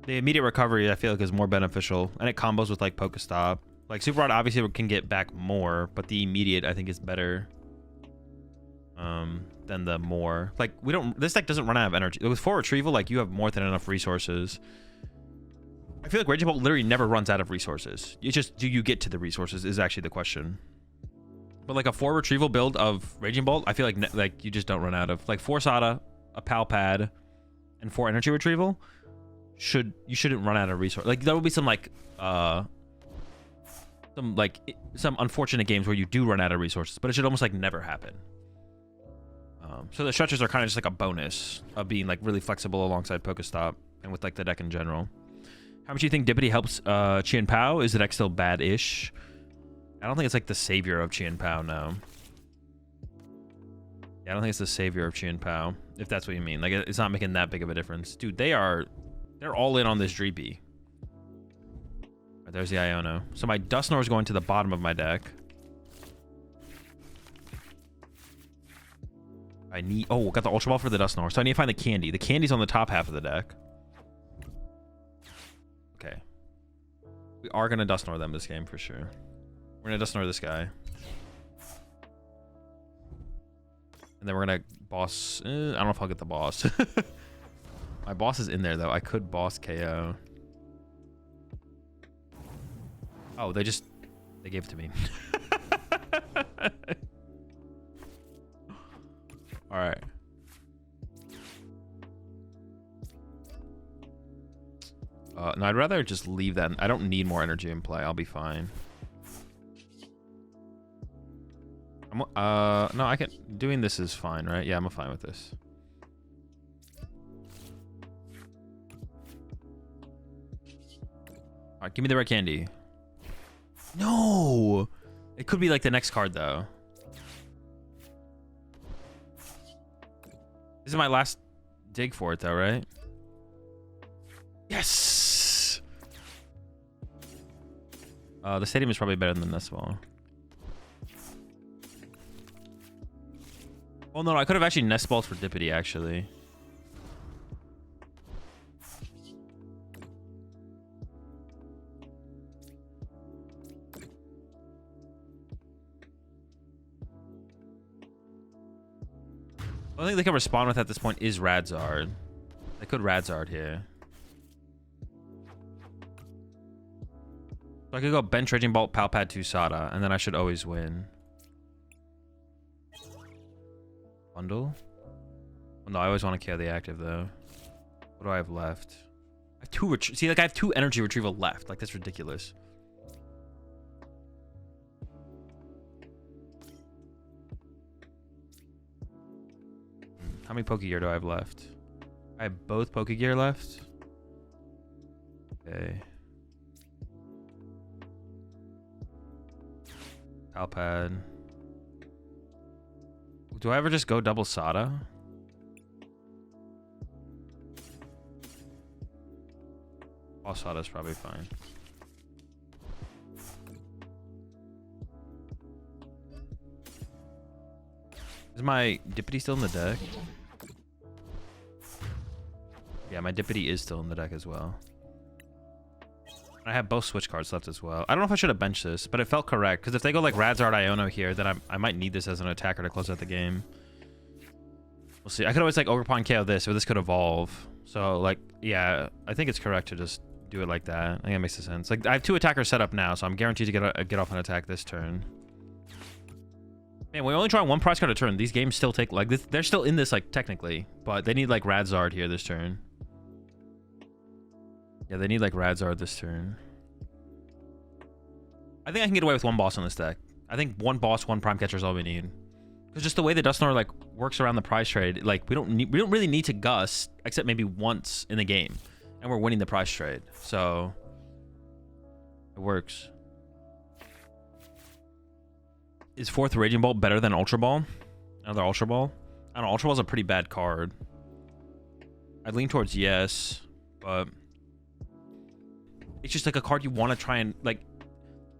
The immediate recovery, I feel like, is more beneficial, and it combos with like Pokestop. Like, Super Rod obviously can get back more, but the immediate, I think, is better than the more. Like, we don't... This deck doesn't run out of energy. With 4 Retrieval, like, you have more than enough resources. I feel like Raging Bolt literally never runs out of resources. It's just, do you get to the resources is actually the question. But like a 4 Retrieval build of Raging Bolt, I feel like you just don't run out of. Like 4 Sada, a Pal Pad, and 4 Energy Retrieval, you shouldn't run out of resource. Like, there will be some like some unfortunate games where you do run out of resources, but it should almost like never happen. So the stretchers are kind of just like a bonus of being like really flexible alongside Pokestop and with like the deck in general. How much do you think Dippity helps Chien Pao? Is the deck still bad-ish? I don't think it's like the savior of Chien Pao, no. Yeah, I don't think it's the savior of Chien Pao, if that's what you mean. Like, it's not making that big of a difference. Dude, they're all in on this Dreepy. Right, there's the Iono. So my Dusknoir is going to the bottom of my deck. I need... Oh, got the Ultra Ball for the Dusknoir. So I need to find the candy. The candy's on the top half of the deck. Okay. We are going to Dusknoir them this game for sure. We're going to Dusknoir this guy. And then we're going to boss... I don't know if I'll get the boss. My boss is in there, though. I could boss KO. Oh, they gave it to me. All right. No, I'd rather just leave that. I don't need more energy in play. I'll be fine. No, I can... Doing this is fine, right? Yeah, I'm fine with this. All right, give me the red candy. No! It could be like the next card, though. This is my last dig for it, though, right? Yes! The stadium is probably better than this wall. Oh no, I could have actually nest balled for Dippity actually. The only thing they can respond with at this point is Radzard. They could Radzard here. So I could go bench Raging Bolt, Palpad, 2 Sada, and then I should always win. Bundle? Well, no, I always want to KO the active though. What do I have left? I have 2 see, like I have 2 energy retrieval left. Like that's ridiculous. How many Pokegear do I have left? I have both Pokegear left. Okay. Palpad. Do I ever just go double Sada? All Sada's probably fine. Is my Dippity still in the deck? Yeah, my Dippity is still in the deck as well. I have both switch cards left as well. I don't know if I should have benched this, but it felt correct. Because if they go like Radzard Iono here, then I might need this as an attacker to close out the game. We'll see. I could always like Overpawn KO this, or this could evolve. So like, yeah, I think it's correct to just do it like that. I think that makes sense. Like I have 2 attackers set up now, so I'm guaranteed to get off an attack this turn. Man, we only draw 1 prize card a turn. These games still take like this. They're still in this like technically, but they need like Radzard here this turn. Yeah, they need like Radzard this turn. I think I can get away with 1 boss on this deck. I think 1 boss, 1 prime catcher is all we need. Because just the way the Dusknoir like works around the prize trade, like we don't really need to gust except maybe once in the game, and we're winning the prize trade, so it works. Is 4th Raging Bolt better than Ultra Ball? Another Ultra Ball? I don't know. Ultra Ball's a pretty bad card. I'd lean towards yes, but it's just like a card you want to try and like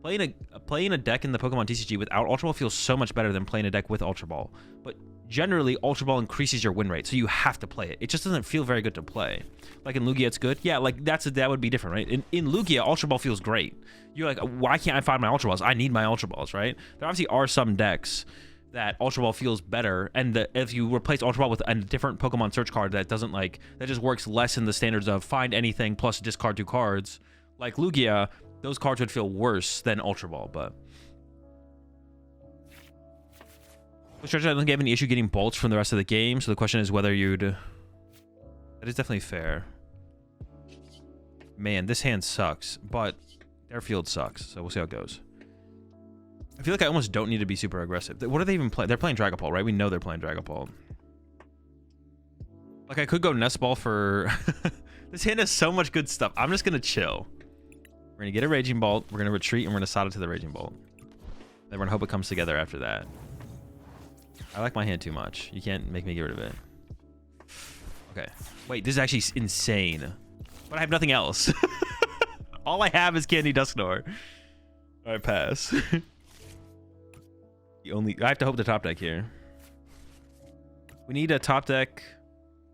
playing a deck in the Pokemon TCG without Ultra Ball feels so much better than playing a deck with Ultra Ball. But generally, Ultra Ball increases your win rate, so you have to play it. It just doesn't feel very good to play. Like in Lugia, it's good. Yeah, like that would be different, right? In Lugia, Ultra Ball feels great. You're like, why can't I find my Ultra Balls? I need my Ultra Balls, right? There obviously are some decks that Ultra Ball feels better, and if you replace Ultra Ball with a different Pokemon search card that doesn't like that just works less in the standards of find anything plus discard 2 cards, like Lugia, those cards would feel worse than Ultra Ball. But I don't think I have any issue getting bolts from the rest of the game, so the question is whether you'd. That is definitely fair. Man, this hand sucks, but their field sucks, so we'll see how it goes. I feel like I almost don't need to be super aggressive. What are they even playing? They're playing Dragapult, right? We know they're playing Dragapult. Like, I could go Nest Ball for... This hand has so much good stuff. I'm just going to chill. We're going to get a Raging Bolt. We're going to retreat, and we're going to Sada to the Raging Bolt. Then we're going to hope it comes together after that. I like my hand too much. You can't make me get rid of it. Okay. Wait, this is actually insane. But I have nothing else. All I have is Candy Dusknoir. All right, pass. I have to hope the top deck here. We need a top deck.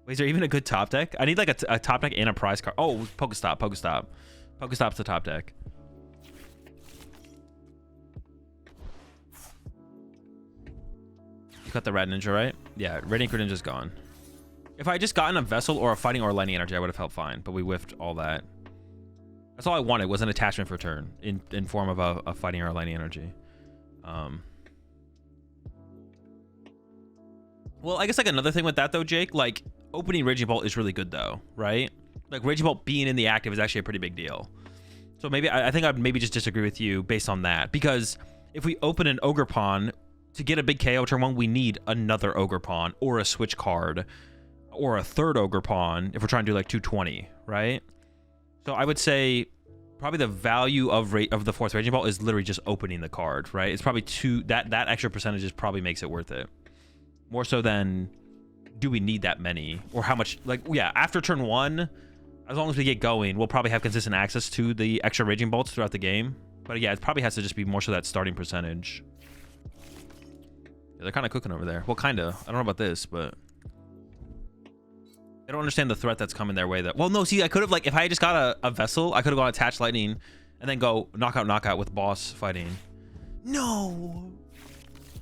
Wait, is there even a good top deck? I need like a top deck and a prize card. Oh, Pokestop, Pokestop. Pokestop's the top deck. You cut the Rat Ninja, right? Yeah, Radiant Greninja's gone. If I had just gotten a Vessel or a Fighting or a Lightning Energy, I would have felt fine, but we whiffed all that. That's all I wanted, was an attachment for turn in form of a Fighting or a Lightning Energy. Well, I guess like another thing with that though, Jake, like opening Raging Bolt is really good though, right? Like Raging Bolt being in the active is actually a pretty big deal. So maybe I think I'd maybe just disagree with you based on that, because if we open an Ogre Pawn to get a big KO turn 1, we need another Ogre Pawn or a switch card or a third Ogre Pawn if we're trying to do like 220, right? So I would say probably the value of the 4th Raging Bolt is literally just opening the card, right? It's probably that extra percentage just probably makes it worth it. More so than do we need that many, or how much, like, yeah, after turn 1, as long as we get going, we'll probably have consistent access to the extra Raging Bolts throughout the game. But yeah, it probably has to just be more so that starting percentage. They're kind of cooking over there. Well, kind of. I don't know about this, but they don't understand the threat that's coming their way. That well, no. See, I could have like if I had just got a vessel, I could have gone attach lightning and then go knockout with boss fighting. No,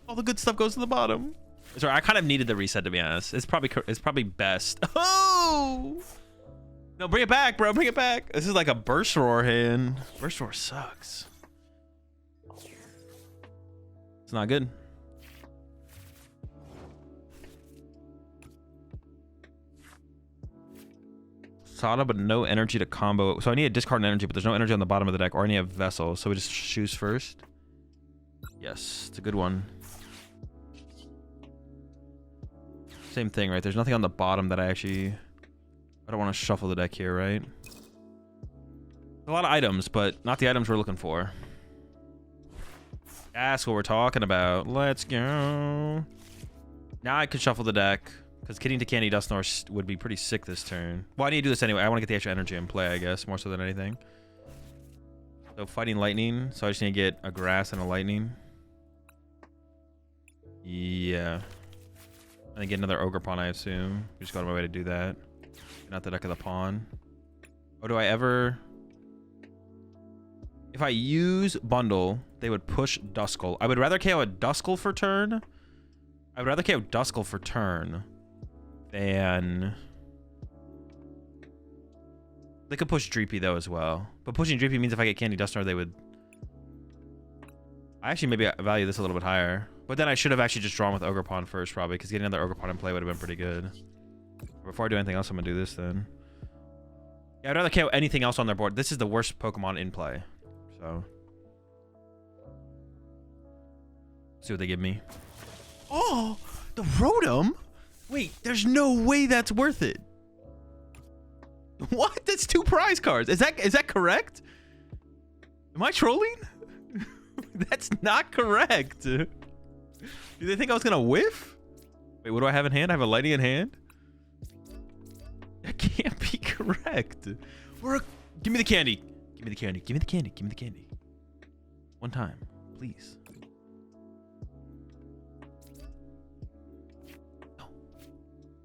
all the good stuff goes to the bottom. Sorry, I kind of needed the reset to be honest. It's probably best. Oh no, bring it back, bro. Bring it back. This is like a burst roar hand. Burst roar sucks. It's not good. Sada, but no energy to combo. So I need a discard an energy, but there's no energy on the bottom of the deck, or I need a vessel. So we just choose first. Yes, it's a good one. Same thing, right? There's nothing on the bottom that I don't want to shuffle the deck here, right? A lot of items, but not the items we're looking for. That's what we're talking about. Let's go. Now I could shuffle the deck. Because Kitty to Candy Dusknoir would be pretty sick this turn. Well, I need to do this anyway. I want to get the extra energy in play, I guess, more so than anything. So fighting lightning. So I just need to get a grass and a lightning. Yeah. And then get another ogre pawn, I assume. We just got on my way to do that. Get out the deck of the pawn. Oh, do I ever... If I use bundle, they would push Duskull. I would rather KO a Duskull for turn. I would rather KO Duskull for turn. And they could push Dreepy though as well, but pushing Dreepy means if I get Candy Dusknoir, they would. I actually maybe value this a little bit higher, but then I should have actually just drawn with Ogre Pawn first probably, because getting another Ogre Pawn in play would have been pretty good. Before I do anything else, I'm gonna do this then. Yeah, I'd rather KO anything else on their board. This is the worst Pokemon in play, so see what they give me. Oh, the Rotom. Wait, there's no way that's worth it. What? That's 2 prize cards. Is that correct? Am I trolling? That's not correct. Do they think I was gonna whiff? Wait, what do I have in hand? I have a lightning in hand? That can't be correct. Give me the candy. Give me the candy. Give me the candy. Give me the candy. One time, please.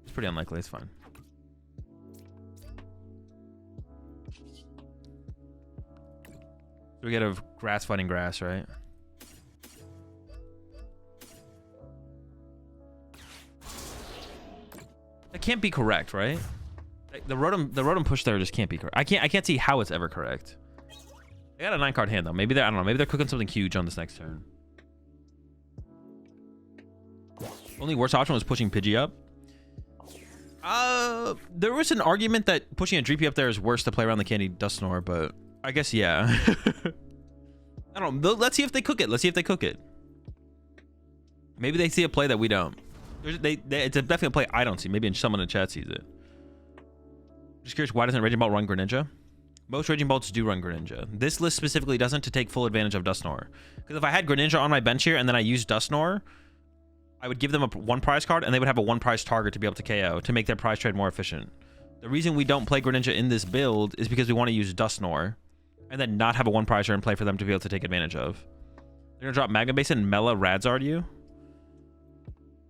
It's pretty unlikely. It's fine. So we get a grass fighting grass, right? That can't be correct, right? The Rotom push there just can't be correct. I can't see how it's ever correct. They got a 9-card hand though. Maybe they're, I don't know. Maybe they're cooking something huge on this next turn. Only worst option was pushing Pidgey up. There was an argument that pushing a Dreepy up there is worse to play around the Candy Dusknoir, but I guess yeah. I don't know. Let's see if they cook it. Let's see if they cook it. Maybe they see a play that we don't. It's a definite play I don't see. Maybe someone in the chat sees it. Just curious, why doesn't Raging Bolt run Greninja? Most Raging Bolts do run Greninja. This list specifically doesn't, to take full advantage of Dusknoir. Because if I had Greninja on my bench here and then I used Dusknoir, I would give them a 1 prize card and they would have a 1 prize target to be able to KO to make their prize trade more efficient. The reason we don't play Greninja in this build is because we want to use Dusknoir and then not have a 1 prize in play for them to be able to take advantage of. They're going to drop Magma Basin and Mela Radzard you?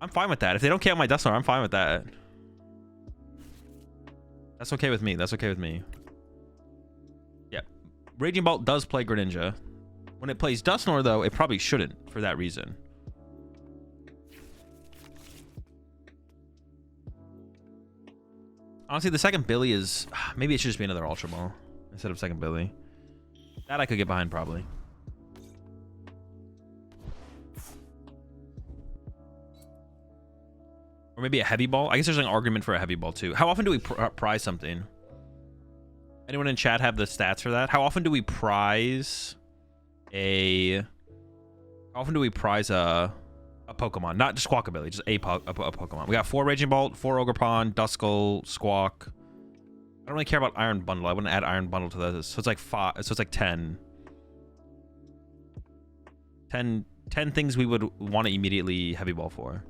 I'm fine with that. If they don't KO my Dusknoir, I'm fine with that. That's okay with me. That's okay with me. Yeah. Raging Bolt does play Greninja. When it plays Dusknoir, though, it probably shouldn't for that reason. Honestly, the second Billy is... Maybe it should just be another Ultra Ball instead of second Billy. That I could get behind, probably. Or maybe a Heavy Ball. I guess there's an argument for a Heavy Ball, too. How often do we prize something? Anyone in chat have the stats for that? How often do we prize a... How often do we prize a Pokemon? Not just Squawkabilly, just a Pokemon. We got 4 Raging Bolt, 4 Ogerpon, Duskull, Squawk. I don't really care about Iron Bundle. I wouldn't add Iron Bundle to this. So it's like 5. So it's like 10. 10 things we would want to immediately Heavy Ball for.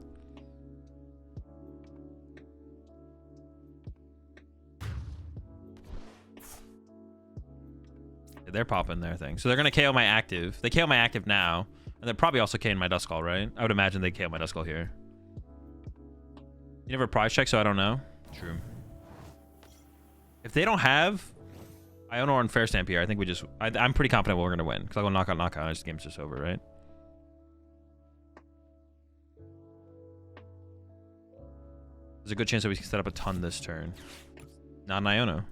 They're popping their thing. So they're going to KO my active. They KO my active now. And they're probably also KO'ing my Dusknoir, right? I would imagine they KO my Dusknoir here. You never prize check, so I don't know. True. If they don't have Iono and Fair Stamp here, I think we just... I'm pretty confident we're going to win. Because I'll go knockout, knockout, and this game's just over, right? There's a good chance that we can set up a ton this turn. Not an Iono.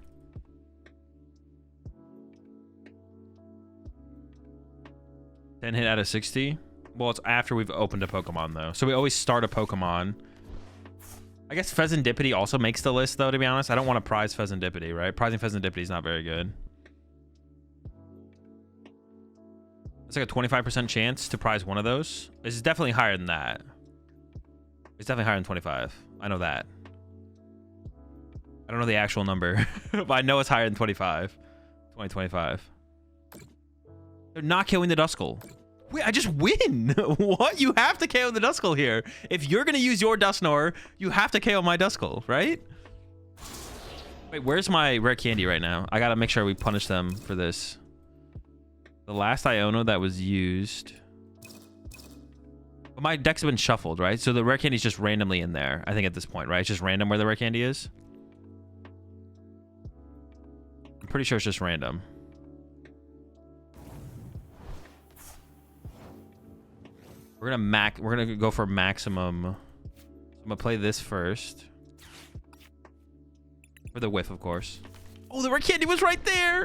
10 hit out of 60. Well, it's after we've opened a Pokemon, though. So we always start a Pokemon. I guess Pheasantipity also makes the list, though, to be honest. I don't want to prize Pheasantipity, right? Prizing Pheasantipity is not very good. It's like a 25% chance to prize one of those. It's definitely higher than that. It's definitely higher than 25. I know that. I don't know the actual number, but I know it's higher than 25. 2025. They're not killing the Dusknoir. Wait, I just win. What? You have to KO the Dusknoir here. If you're going to use your Dusknoir, you have to KO my Dusknoir, right? Wait, where's my rare candy right now? I got to make sure we punish them for this. The last Iono that was used... But my deck's been shuffled, right? So the rare candy's just randomly in there, I think, at this point, right? It's just random where the rare candy is. I'm pretty sure it's just random. We're gonna go for maximum. I'm gonna play this first. For the whiff, of course. Oh, the rare candy was right there!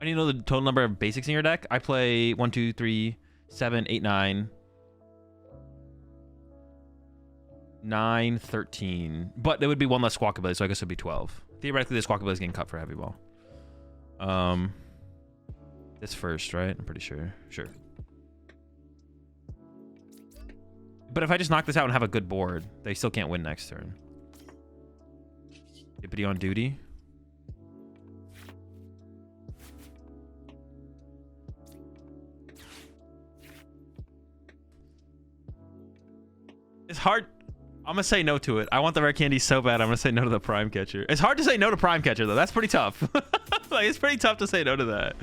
I need to know the total number of basics in your deck. I play 1, 2, 3, 7, 8, 9. 9, 13. But there would be one less Squawkabilly, so I guess it'd be 12. Theoretically, the Squawkabilly is getting cut for Heavy Ball. This first, right? I'm pretty sure. Sure. But if I just knock this out and have a good board, they still can't win next turn. Dippity on duty. It's hard. I'm gonna say no to it. I want the rare candy so bad. I'm gonna say no to the Prime Catcher. It's hard to say no to Prime Catcher though. That's pretty tough. Like, it's pretty tough to say no to that.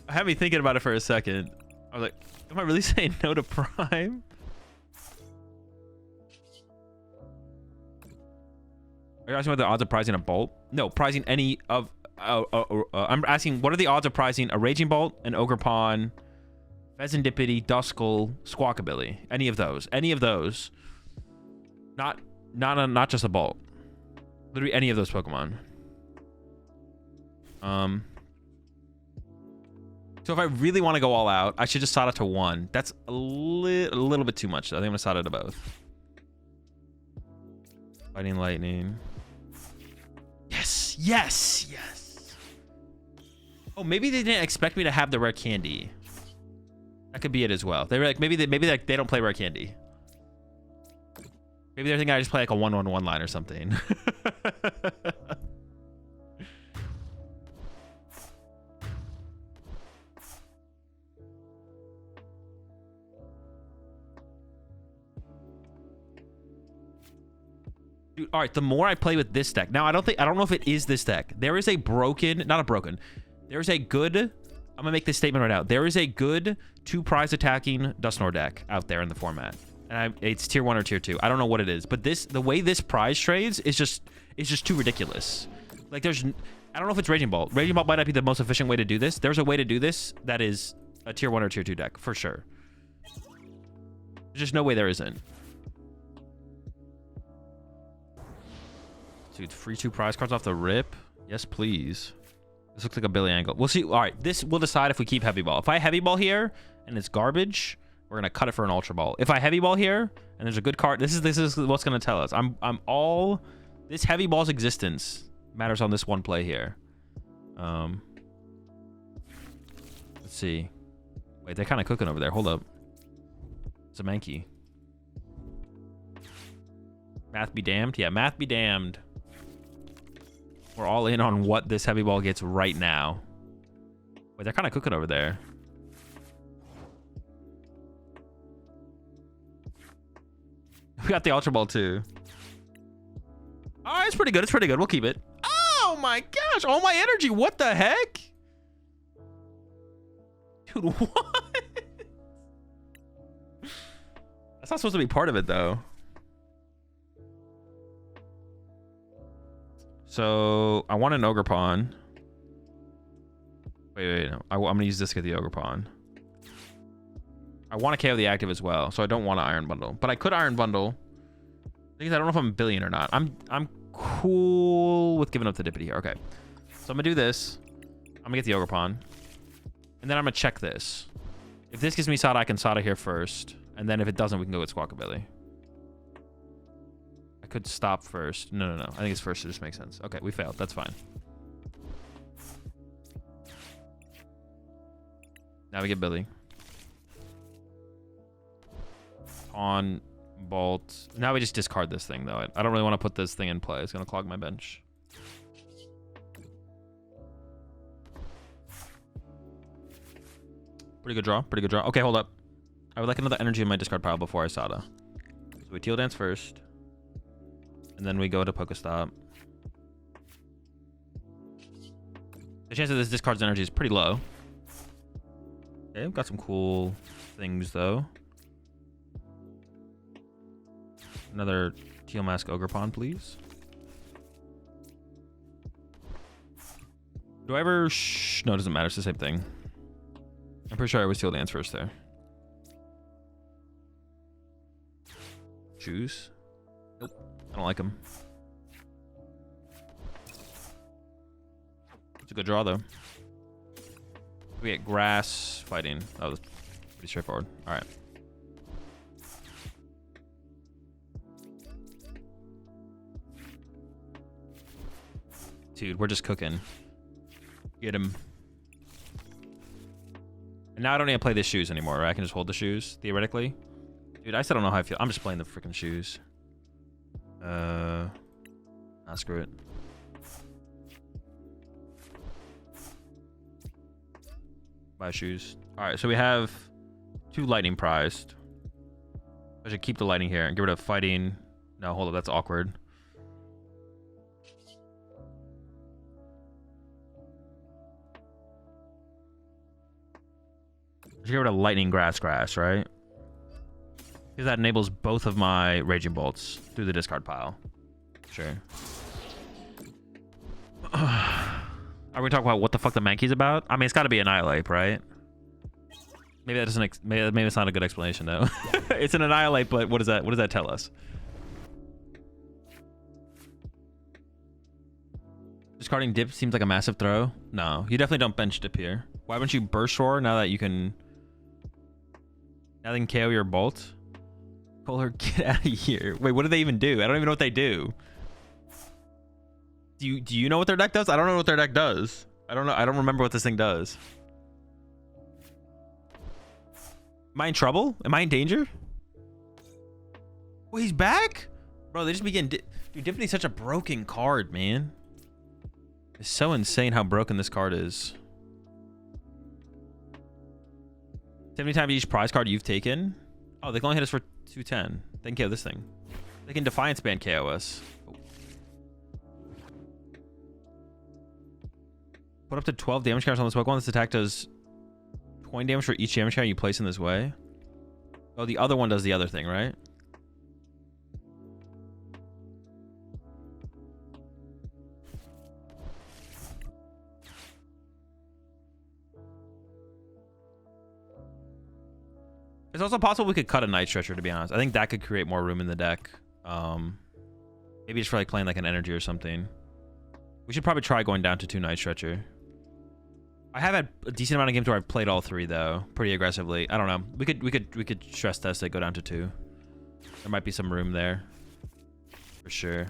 I had me thinking about it for a second. I was like, am I really saying no to Prime? Are you asking what the odds of prizing a Bolt? No, prizing any of... I'm asking, what are the odds of prizing a Raging Bolt, an Ogerpon, Pheasantipity, Duskull, Squawkabilly? Any of those. Any of those. Not just a Bolt. Literally any of those Pokemon. So if I really want to go all out, I should just sod it to 1. That's a little bit too much. I think I'm going to sod it to both. Fighting Lightning. Yes! Yes! Yes! Oh, maybe they didn't expect me to have the rare candy. That could be it as well. They were like, maybe they don't play rare candy. Maybe they're thinking I just play like a 1-1-1 line or something. Dude, all right, the more I play with this deck. Now, I don't know if it is this deck. There is a broken, not a broken. There's a good, I'm going to make this statement right now. There is a good 2 prize attacking Dusknoir deck out there in the format. And it's tier 1 or tier 2. I don't know what it is, but the way this prize trades is just too ridiculous. Like, I don't know if it's Raging Bolt. Raging Bolt might not be the most efficient way to do this. There's a way to do this that is a tier 1 or tier 2 deck for sure. There's just no way there isn't. Dude, free 2 prize cards off the rip. Yes, please. This looks like a Billy Angle. We'll see. All right, this will decide if we keep Heavy Ball. If I Heavy Ball here and it's garbage, we're gonna cut it for an Ultra Ball. If I Heavy Ball here and there's a good card, this is what's gonna tell us. This Heavy Ball's existence matters on this one play here. Let's see. Wait, they're kind of cooking over there. Hold up. Zamankey. Math be damned. Yeah, math be damned. We're all in on what this Heavy Ball gets right now. Wait, they're kind of cooking over there. We got the Ultra Ball too. All right, it's pretty good. It's pretty good. We'll keep it. Oh my gosh. All my energy. What the heck? Dude, what? That's not supposed to be part of it, though. So, I want an Ogre Pawn. Wait, no. I'm going to use this to get the Ogre Pawn. I want to KO the active as well, so I don't want to Iron Bundle. But I could Iron Bundle. I don't know if I'm a billion or not. I'm cool with giving up the Dippity here. Okay. So I'm going to do this. I'm going to get the Ogre Pawn. And then I'm going to check this. If this gives me Sada, I can Sada here first. And then if it doesn't, we can go with Squawkabilly. I could stop first. No. I think it's first. It just makes sense. Okay, we failed. That's fine. Now we get Billy. Pawn, Bolt. Now we just discard this thing, though. I don't really want to put this thing in play. It's going to clog my bench. Pretty good draw. Pretty good draw. Okay, hold up. I would like another energy in my discard pile before I Sada. So we Teal Dance first. And then we go to Pokestop. The chance that this discard's energy is pretty low. Okay, we've got some cool things, though. Another Teal Mask Ogre Pawn, please. Do I ever... No, it doesn't matter. It's the same thing. I'm pretty sure I always Teal Dance first there. Choose. Nope. I don't like him. It's a good draw, though. We get Grass Fighting. That was pretty straightforward. All right. Dude, we're just cooking. Get him. And now I don't need to play the shoes anymore, right? I can just hold the shoes, theoretically. Dude, I still don't know how I feel. I'm just playing the freaking shoes. Screw it. Buy shoes. Alright, so we have 2 lightning prized. I should keep the lightning here and get rid of fighting. No, hold up, that's awkward. I should get rid of lightning grass, right? Because that enables both of my Raging Bolts through the discard pile. Sure. Are we talking about what the fuck the Mankey's about? I mean, it's got to be Annihilate, right? Maybe that doesn't. Maybe it's not a good explanation though. It's an Annihilate, but what does that? What does that tell us? Discarding Dip seems like a massive throw. No, you definitely don't bench Dip here. Why wouldn't you Burst Roar now that you can? Now they can KO your Bolt. Polar, get out of here. Wait, what do they even do? I don't even know what they do. Do you know what their deck does? I don't know what their deck does. I don't know. I don't remember what this thing does. Am I in trouble? Am I in danger? Oh, he's back? Bro, they just begin... Dude, Dippany's such a broken card, man. It's so insane how broken this card is. 70 times each prize card you've taken? Oh, they can only hit us for 210. They can KO this thing. They can Defiance Band KO us. Oh. Put up to 12 damage counters on this Pokemon. This attack does 20 damage for each damage counter you place in this way. Oh, the other one does the other thing, right? It's also possible we could cut a Night Stretcher, to be honest. I think that could create more room in the deck. Maybe just for like playing like an energy or something. We should probably try going down to 2 Night Stretcher. I have had a decent amount of games where I've played all 3 though, pretty aggressively. I don't know. We could stress test it, go down to 2. There might be some room there, for sure.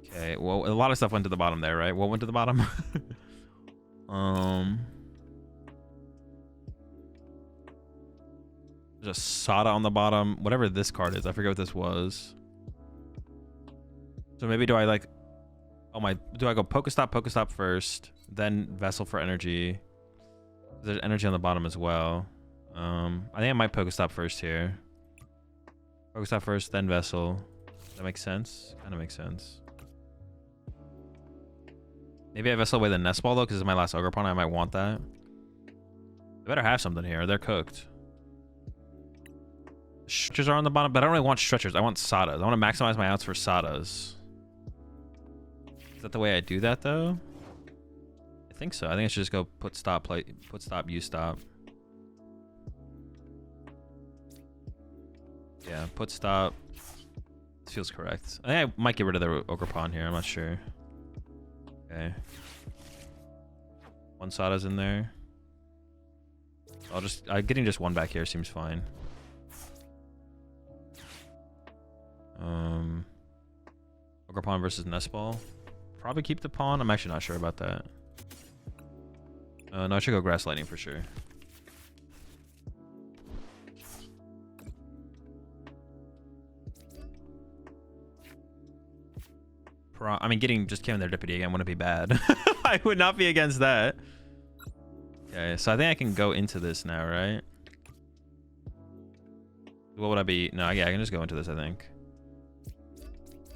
Okay. Well, a lot of stuff went to the bottom there, right? What went to the bottom? There's a Sada on the bottom. Whatever this card is, I forget what this was. So maybe do I like... Oh my... Do I go Pokestop first, then Vessel for energy? There's energy on the bottom as well. I think I might Pokestop first here. Pokestop first, then Vessel. That makes sense? Kind of makes sense. Maybe I Vessel away the Nest Ball though, because it's my last Ogre Pawn. I might want that. They better have something here. They're cooked. Stretchers are on the bottom, but I don't really want stretchers. I want Sadas. I want to maximize my outs for Sadas. Is that the way I do that, though? I think so. I think I should just go put stop, put stop, use stop. Yeah, put stop. This feels correct. I think I might get rid of the Ogre Pawn here. I'm not sure. Okay. One Sada's in there. Getting just one back here seems fine. Ogre Pawn versus Nest Ball. Probably keep the pawn. I'm actually not sure about that. No, I should go Grass Lightning for sure. I mean, getting just killing their Deputy again wouldn't be bad. I would not be against that. Okay, so I think I can go into this now, right? What would I be? No, yeah, I can just go into this, I think.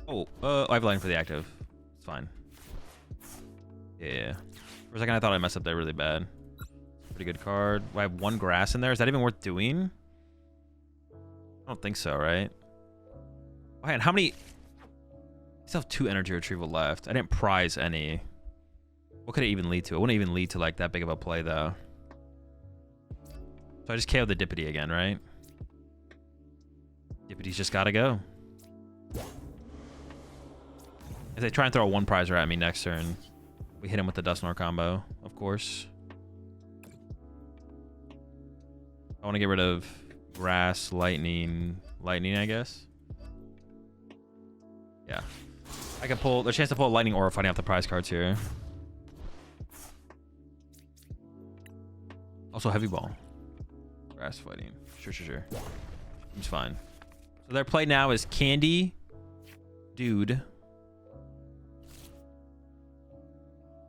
Oh, I have Lightning for the active. It's fine. Yeah. For a second, I thought I messed up there really bad. Pretty good card. I have one grass in there. Is that even worth doing? I don't think so, right? Oh, and how many... I still have 2 energy retrieval left. I didn't prize any. What could it even lead to? It wouldn't even lead to like that big of a play though. So I just KO'd the Dippity again, right? Dippity's just gotta go. If they try and throw a 1 prizer at me next turn, we hit him with the Dusknoir combo, of course. I want to get rid of grass, lightning, I guess. Yeah. I can pull, there's a chance to pull a lightning aura fighting off the prize cards here. Also heavy ball. Grass fighting. Sure. Seems fine. So their play now is Candy, Dude.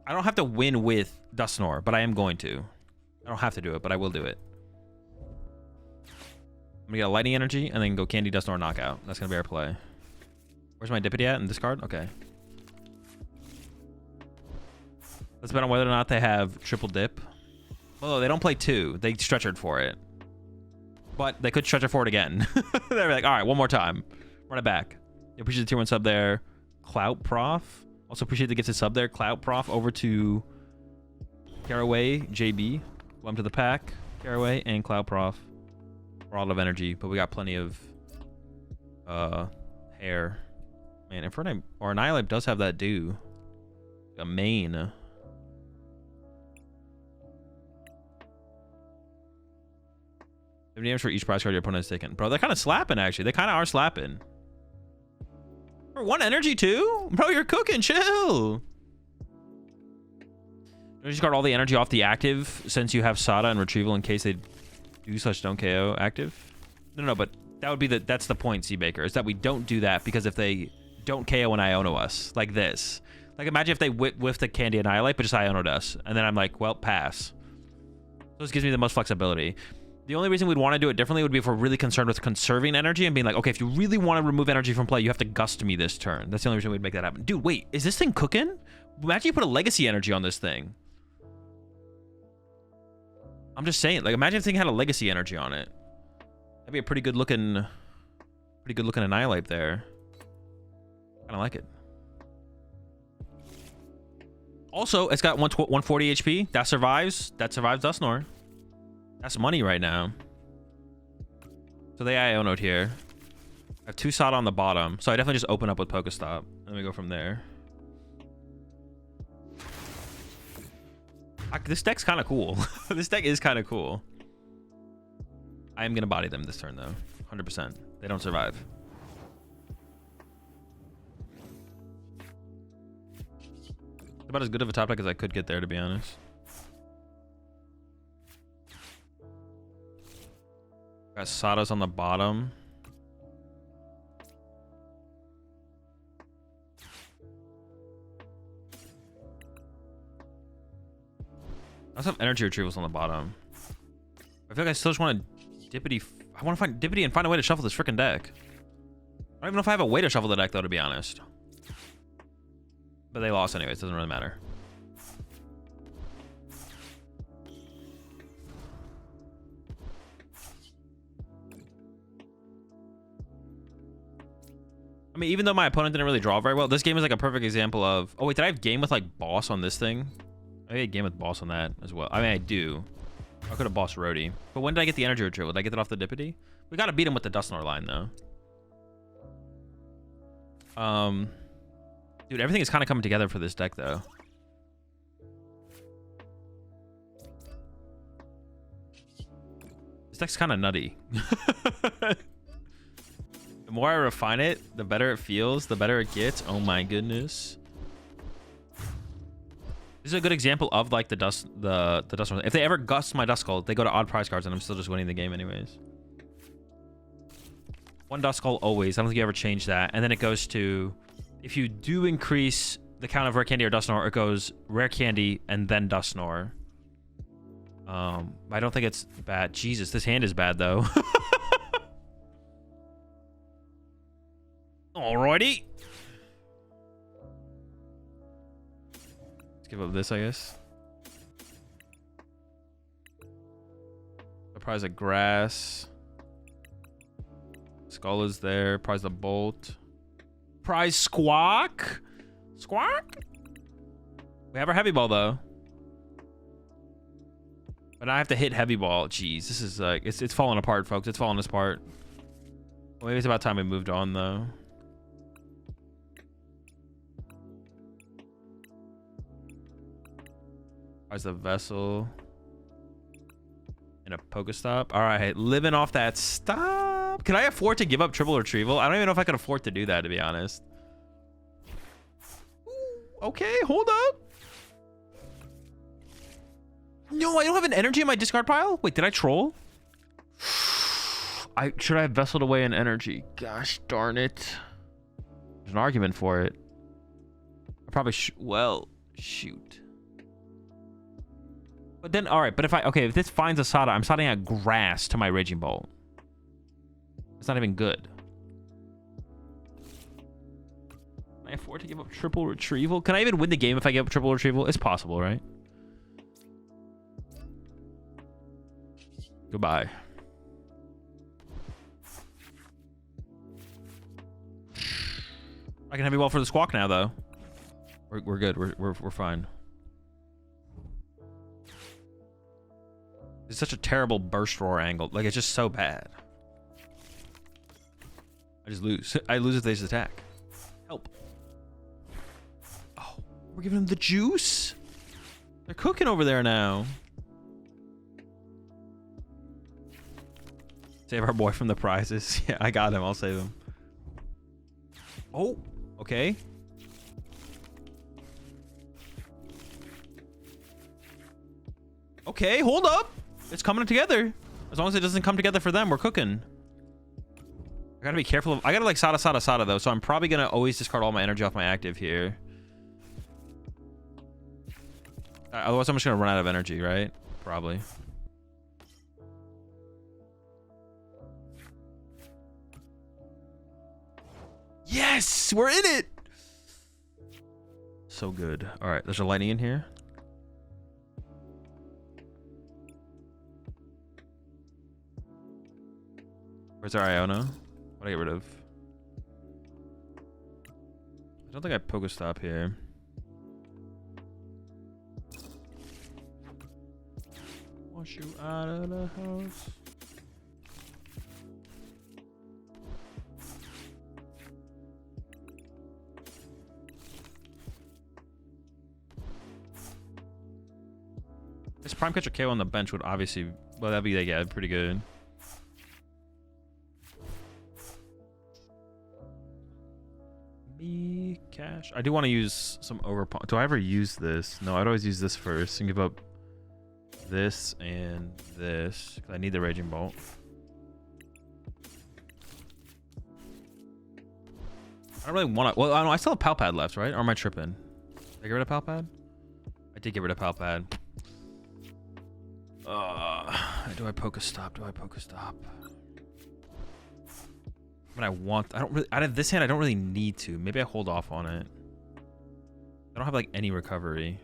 I don't have to win with Dusknoir, but I am going to. I don't have to do it, but I will do it. I'm gonna get a lightning energy and then go Candy, Dusknoir, knockout. That's gonna be our play. Where's my Dippity at in this card? Okay. Let's bet on whether or not they have triple dip. Well, they don't play 2. They stretchered for it. But they could stretch it for it again. They're like, all right, one more time. Run it back. Appreciate the tier 1 sub there. Clout Prof. Also appreciate the gifted sub there. Clout Prof over to Caraway JB. Welcome to the pack. Caraway and Clout Prof. We're all out of energy, but we got plenty of hair. Man, Inferno or Annihilate does have that do. A main. Damage for each prize card your opponent has taken. Bro, they're kind of slapping, actually. They kind of are slapping. For 1 energy, too? Bro, you're cooking. Chill. You just got all the energy off the active since you have Sada and Retrieval in case they do/don't KO active? No, but that would be that's the point, Seabaker, is that we don't do that because if they don't KO and Iono us, like this. Like, imagine if they whiff the Candy Annihilate, but just Iono'd us. And then I'm like, well, pass. So this gives me the most flexibility. The only reason we'd want to do it differently would be if we're really concerned with conserving energy and being like, okay, if you really want to remove energy from play, you have to gust me this turn. That's the only reason we'd make that happen. Dude, wait, is this thing cooking? Imagine you put a legacy energy on this thing. I'm just saying, like, imagine if the thing had a legacy energy on it. That'd be a pretty good looking Annihilate there. Kind of like it. Also, it's got 140 HP. That survives Dusknoir. That's money right now. So they Iono'd here. I have 2 Sada on the bottom, so I definitely just open up with Pokestop. Let me go from there. This deck's kind of cool. This deck is kind of cool. I am going to body them this turn, though. 100%. They don't survive. About as good of a top deck as I could get there, to be honest. Got Sadas on the bottom. I also have energy retrievals on the bottom. I feel like I still just want to Dippity. I want to find Dippity and find a way to shuffle this freaking deck. I don't even know if I have a way to shuffle the deck, though, to be honest. But they lost anyways. Doesn't really matter. mean, even though my opponent didn't really draw very well, this game is like a perfect example of... Oh, wait, did I have game with like boss on this thing? I had game with boss on that as well. I mean, I do. I could have bossed Rhodey. But when did I get the energy retrieval? Did I get that off the Dippity? We got to beat him with the Dusknoir line, though. Dude, everything is kind of coming together for this deck, though. This deck's kind of nutty. The more I refine it, the better it feels, the better it gets. Oh my goodness. This is a good example of like the dust. If they ever gust my Duskull, they go to odd prize cards, and I'm still just winning the game anyways. One Duskull always. I don't think you ever change that. And then it goes to, if you do increase the count of Rare Candy or Dusknoir, it goes Rare Candy and then Dusknoir. I don't think it's bad. Jesus, this hand is bad though. Alrighty. Let's give up this, I guess. The prize of grass. Skull is there. Prize the bolt. Prize squawk. Squawk. We have our heavy ball though. But I have to hit heavy ball. Jeez, this is like it's falling apart, folks. It's falling apart. Well, maybe it's about time we moved on though. Prize the vessel. And a Pokestop. All right, living off that stop. Can I afford to give up triple retrieval? I don't even know if I can afford to do that, to be honest. Ooh, okay, hold up. No, I don't have an energy in my discard pile. Wait, did I troll? Should I have vesseled away an energy? Gosh darn it. There's an argument for it. I probably well, shoot. But then, all right, but if this finds a Sada, I'm Sadaing out grass to my Raging Bolt. It's not even good. Can I afford to give up triple retrieval? Can I even win the game if I give up triple retrieval? It's possible, right? Goodbye. I can heavy ball for the squawk now, though. We're good. We're fine. It's such a terrible burst roar angle. Like, it's just so bad. I just lose. I lose if they just attack. Help. Oh, we're giving them the juice? They're cooking over there now. Save our boy from the prizes. Yeah, I got him. I'll save him. Oh, okay. Okay, hold up. It's coming together. As long as it doesn't come together for them, we're cooking. I gotta be careful of... I gotta like Sada though, so I'm probably gonna always discard all my energy off my active here. Otherwise, I'm just gonna run out of energy, right? Probably. Yes! We're in it! So good. Alright, there's a lightning in here. Where's our Iona? What do I get rid of? I don't think I Pokestop here. Wash you out of the house. This Prime Catcher KO on the bench would obviously... Well, that'd be, like, yeah, pretty good. Cash. I do want to use some overpawn. Do I ever use this? No, I'd always use this first and give up this and this because I need the Raging Bolt. I don't really want to. Well, I don't know. I still have Palpad left, right? Or am I tripping? Did I get rid of Palpad? I did get rid of Palpad. Do I Pokestop? Do I Pokestop? When I want, I don't really, out of this hand, I don't really need to. Maybe I hold off on it. I don't have like any recovery.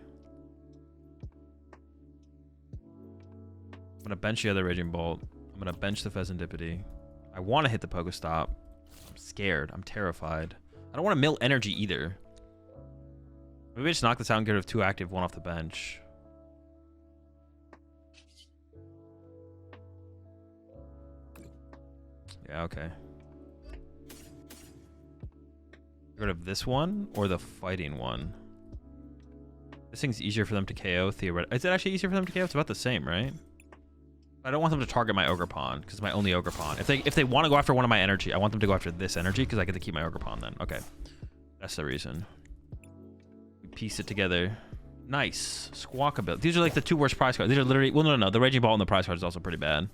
I'm gonna bench the other Raging Bolt. I'm gonna bench the Pheasantipity. I want to hit the Pokestop. I'm scared. I'm terrified. I don't want to mill energy either. Maybe I just knock this out and get rid of 2 active, 1 off the bench. Yeah, okay. Get rid of this one or the fighting one. This thing's easier for them to KO, theoretically. Is it actually easier for them to KO? It's about the same, right? I don't want them to target my Ogre Pawn, because it's my only Ogre Pawn. If they want to go after one of my energy, I want them to go after this energy, because I get to keep my Ogre Pawn then. Okay. That's the reason. We piece it together. Nice. Squawkabill. These are like the 2 worst prize cards. These are literally... Well, no. The Raging Ball and the prize card is also pretty bad.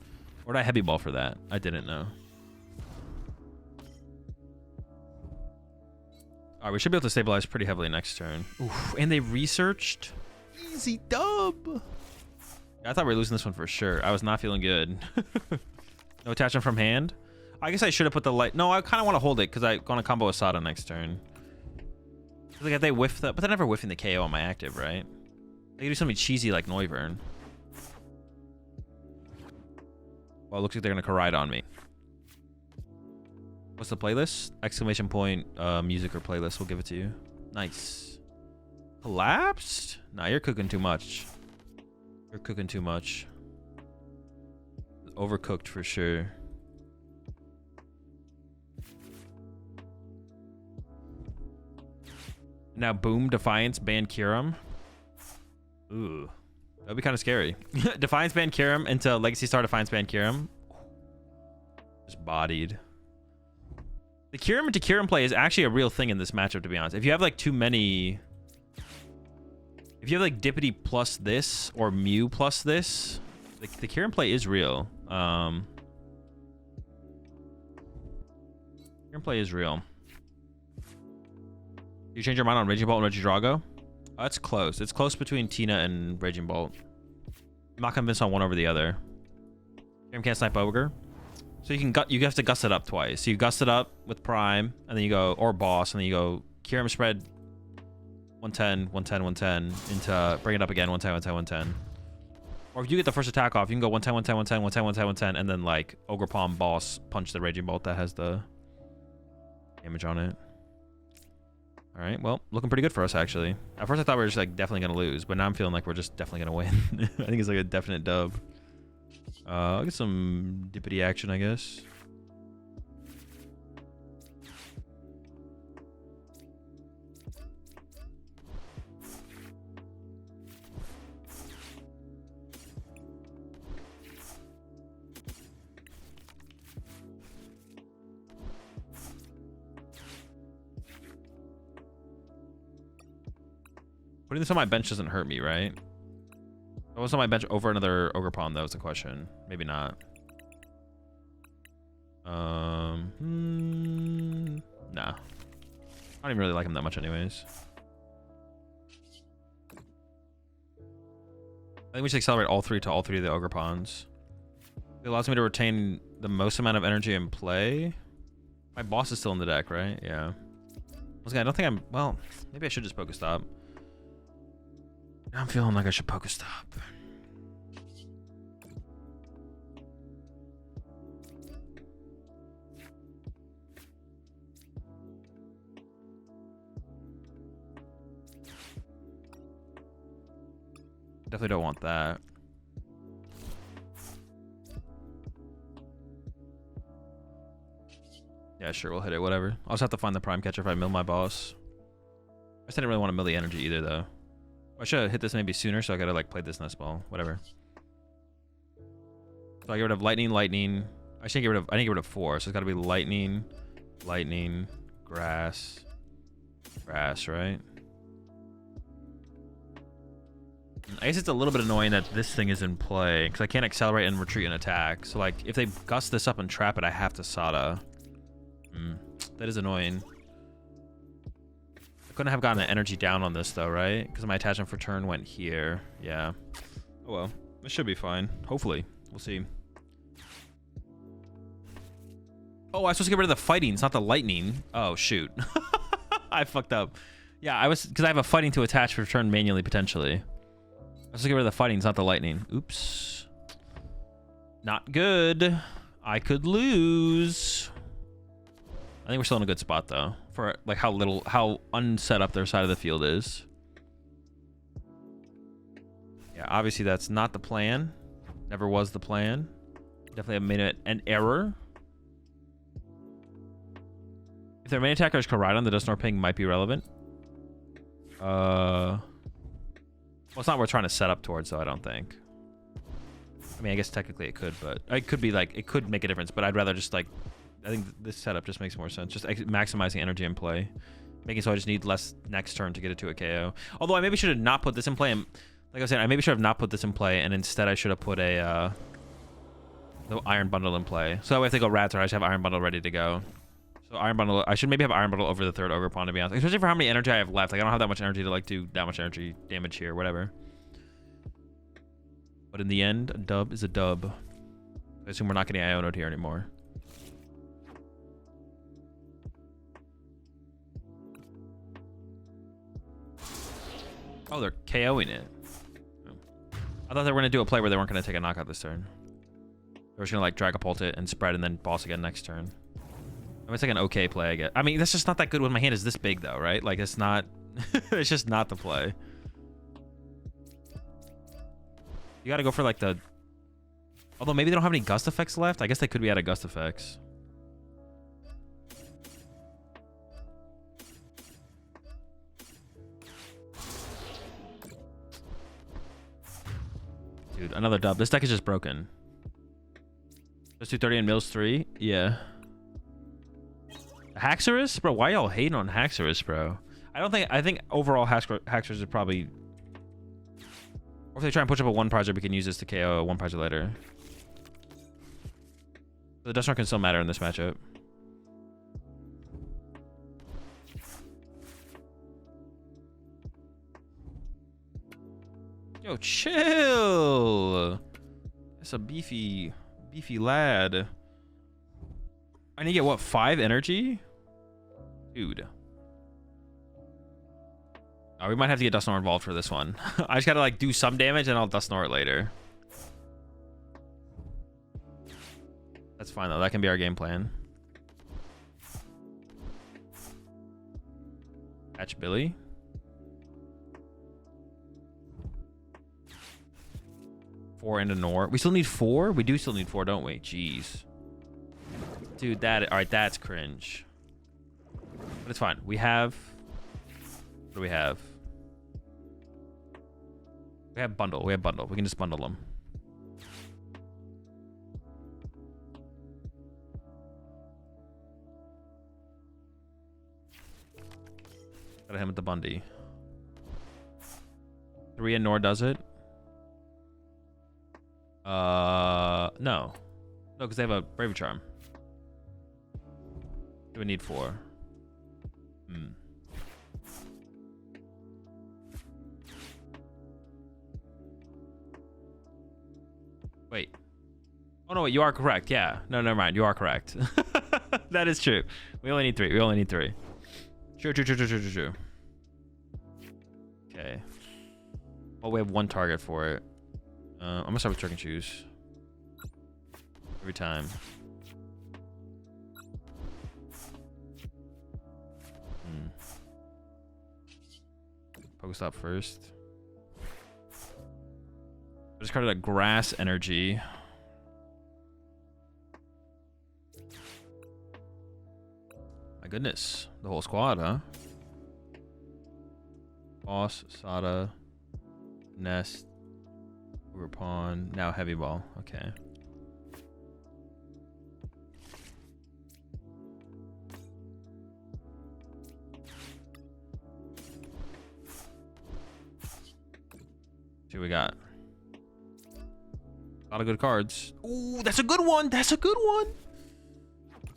Or did I Heavy Ball for that? I didn't know. Alright, we should be able to stabilize pretty heavily next turn. Oof, and they researched. Easy dub. Yeah, I thought we were losing this one for sure. I was not feeling good. No attachment from hand. I guess I should have put the light. No, I kind of want to hold it because I'm going to combo Asada next turn. Like if they whiff that, but they're never whiffing the KO on my active, right? They can do something cheesy like Noivern. Well, it looks like they're going to Corride on me. What's the playlist? Exclamation point, music or playlist. We'll give it to you. Nice. Collapsed? Nah, you're cooking too much. You're cooking too much. Overcooked for sure. Now, boom, Defiance, ban Kyurem. Ooh. That'd be kind of scary. Defiance, ban Kyurem into Legacy Star, Defiance, ban Kyurem. Just bodied. The Kyurem into Kyurem play is actually a real thing in this matchup, to be honest. If you have like too many... If you have like Dippity plus this or Mew plus this, the Kyurem play is real. Kyurem play is real. You change your mind on Raging Bolt and Regidrago? It's close. It's close between Tina and Raging Bolt. I'm not convinced on one over the other. Kyurem can't snipe Ogre. So you have to gust it up twice. So you gust it up with Prime, and then you go, or Boss, and then you go Kyurem spread 110, 110, 110, into bring it up again, 110, 110, 110. Or if you get the first attack off, you can go 110, 110, 110, 110, 110, 110, and then like Ogre Palm, Boss, punch the Raging Bolt that has the damage on it. All right, well, looking pretty good for us, actually. At first I thought we were just like definitely going to lose, but now I'm feeling like we're just definitely going to win. I think it's like a definite dub. I'll get some Dippity action, I guess. Putting this on my bench doesn't hurt me, right? If I was on my bench over another Ogre Pawn, that was the question. Maybe not. Nah. I don't even really like him that much anyways. I think we should accelerate all three to all 3 of the Ogre Pawns. It allows me to retain the most amount of energy in play. My boss is still in the deck, right? Yeah. Once again, I don't think I'm... Well, maybe I should just Pokestop. I'm feeling like I should Pokestop. Definitely don't want that. Yeah, sure, we'll hit it, whatever. I'll just have to find the Prime Catcher if I mill my boss. I just didn't really want to mill the energy either, though. I should have hit this maybe sooner, so I gotta like play this nest ball. Whatever. So I get rid of lightning. I didn't get rid of 4, so it's gotta be lightning, grass, right? I guess it's a little bit annoying that this thing is in play, because I can't accelerate and retreat and attack. So like if they gust this up and trap it, I have to Sada. That is annoying. I couldn't have gotten the energy down on this though, right? Because my attachment for turn went here. Yeah. Oh well. This should be fine. Hopefully. We'll see. Oh, I was supposed to get rid of the fighting. It's not the lightning. Oh, shoot. I fucked up. Yeah, I was... Because I have a fighting to attach for turn manually, potentially. I was supposed to get rid of the fighting. It's not the lightning. Oops. Not good. I could lose. I think we're still in a good spot, though. for like how unset up their side of the field is. Yeah, obviously that's not the plan. Never was the plan. Definitely have made it an error. If their main attacker is Koraidon, the Dusknoir ping might be relevant. Well, it's not worth trying to set up towards, so I don't think. I mean, I guess technically it could, but it could be like, it could make a difference, but I'd rather just like, I think this setup just makes more sense. Just maximizing energy in play. Making so I just need less next turn to get it to a KO. Although I maybe should have not put this in play. And, like I was saying, I maybe should have not put this in play, and instead I should have put a the Iron Bundle in play. So that way if they go Rats, I just have Iron Bundle ready to go. So Iron Bundle, I should maybe have Iron Bundle over the third Ogre Pawn, to be honest. Especially for how many energy I have left. Like, I don't have that much energy to like do that much energy damage here, whatever. But in the end, a dub is a dub. I assume we're not getting Iono'd here anymore. Oh, they're KOing it. I thought they were going to do a play where they weren't going to take a knockout this turn. They were just going to like Dragapult it and spread and then boss again next turn. I mean, it's like an okay play, I guess. I mean, that's just not that good when my hand is this big, though, right? Like, it's not... it's just not the play. You got to go for like the... Although maybe they don't have any Gust effects left. I guess they could be out of Gust effects. Dude, another dub. This deck is just broken. Just 230 and mills 3? Yeah. Haxorus? Bro, why y'all hating on Haxorus, bro? I think overall Haxorus is probably... Or if they try and push up a 1-prizer, we can use this to KO a 1-prizer later. The Dusknoir can still matter in this matchup. Yo, chill. That's a beefy lad. I need to get, what, 5 energy? Dude. Oh, we might have to get Dusknoir involved for this one. I just gotta, like, do some damage and I'll Dusknoir it later. That's fine, though. That can be our game plan. Catch Billy. Four and a Nor. We still need 4? We do still need 4, don't we? Jeez. Dude, that... Alright, that's cringe. But it's fine. We have... What do we have? We have bundle. We have bundle. We can just bundle them. Gotta hit him with the Bundy. 3 and Nor does it. No. No, because they have a Bravery Charm. Do we need 4? Wait. Oh, no, wait, you are correct. Yeah. No, never mind. You are correct. That is true. We only need 3. We only need 3. True. Okay. Well, we have 1 target for it. I'm gonna start with Trick and Choose. Every time. Pokestop first. I just carded a Grass Energy. My goodness. The whole squad, huh? Boss, Sada, Nest, Ogre Pawn, now Heavy Ball. Okay. See what we got. A lot of good cards. Ooh, that's a good one. That's a good one.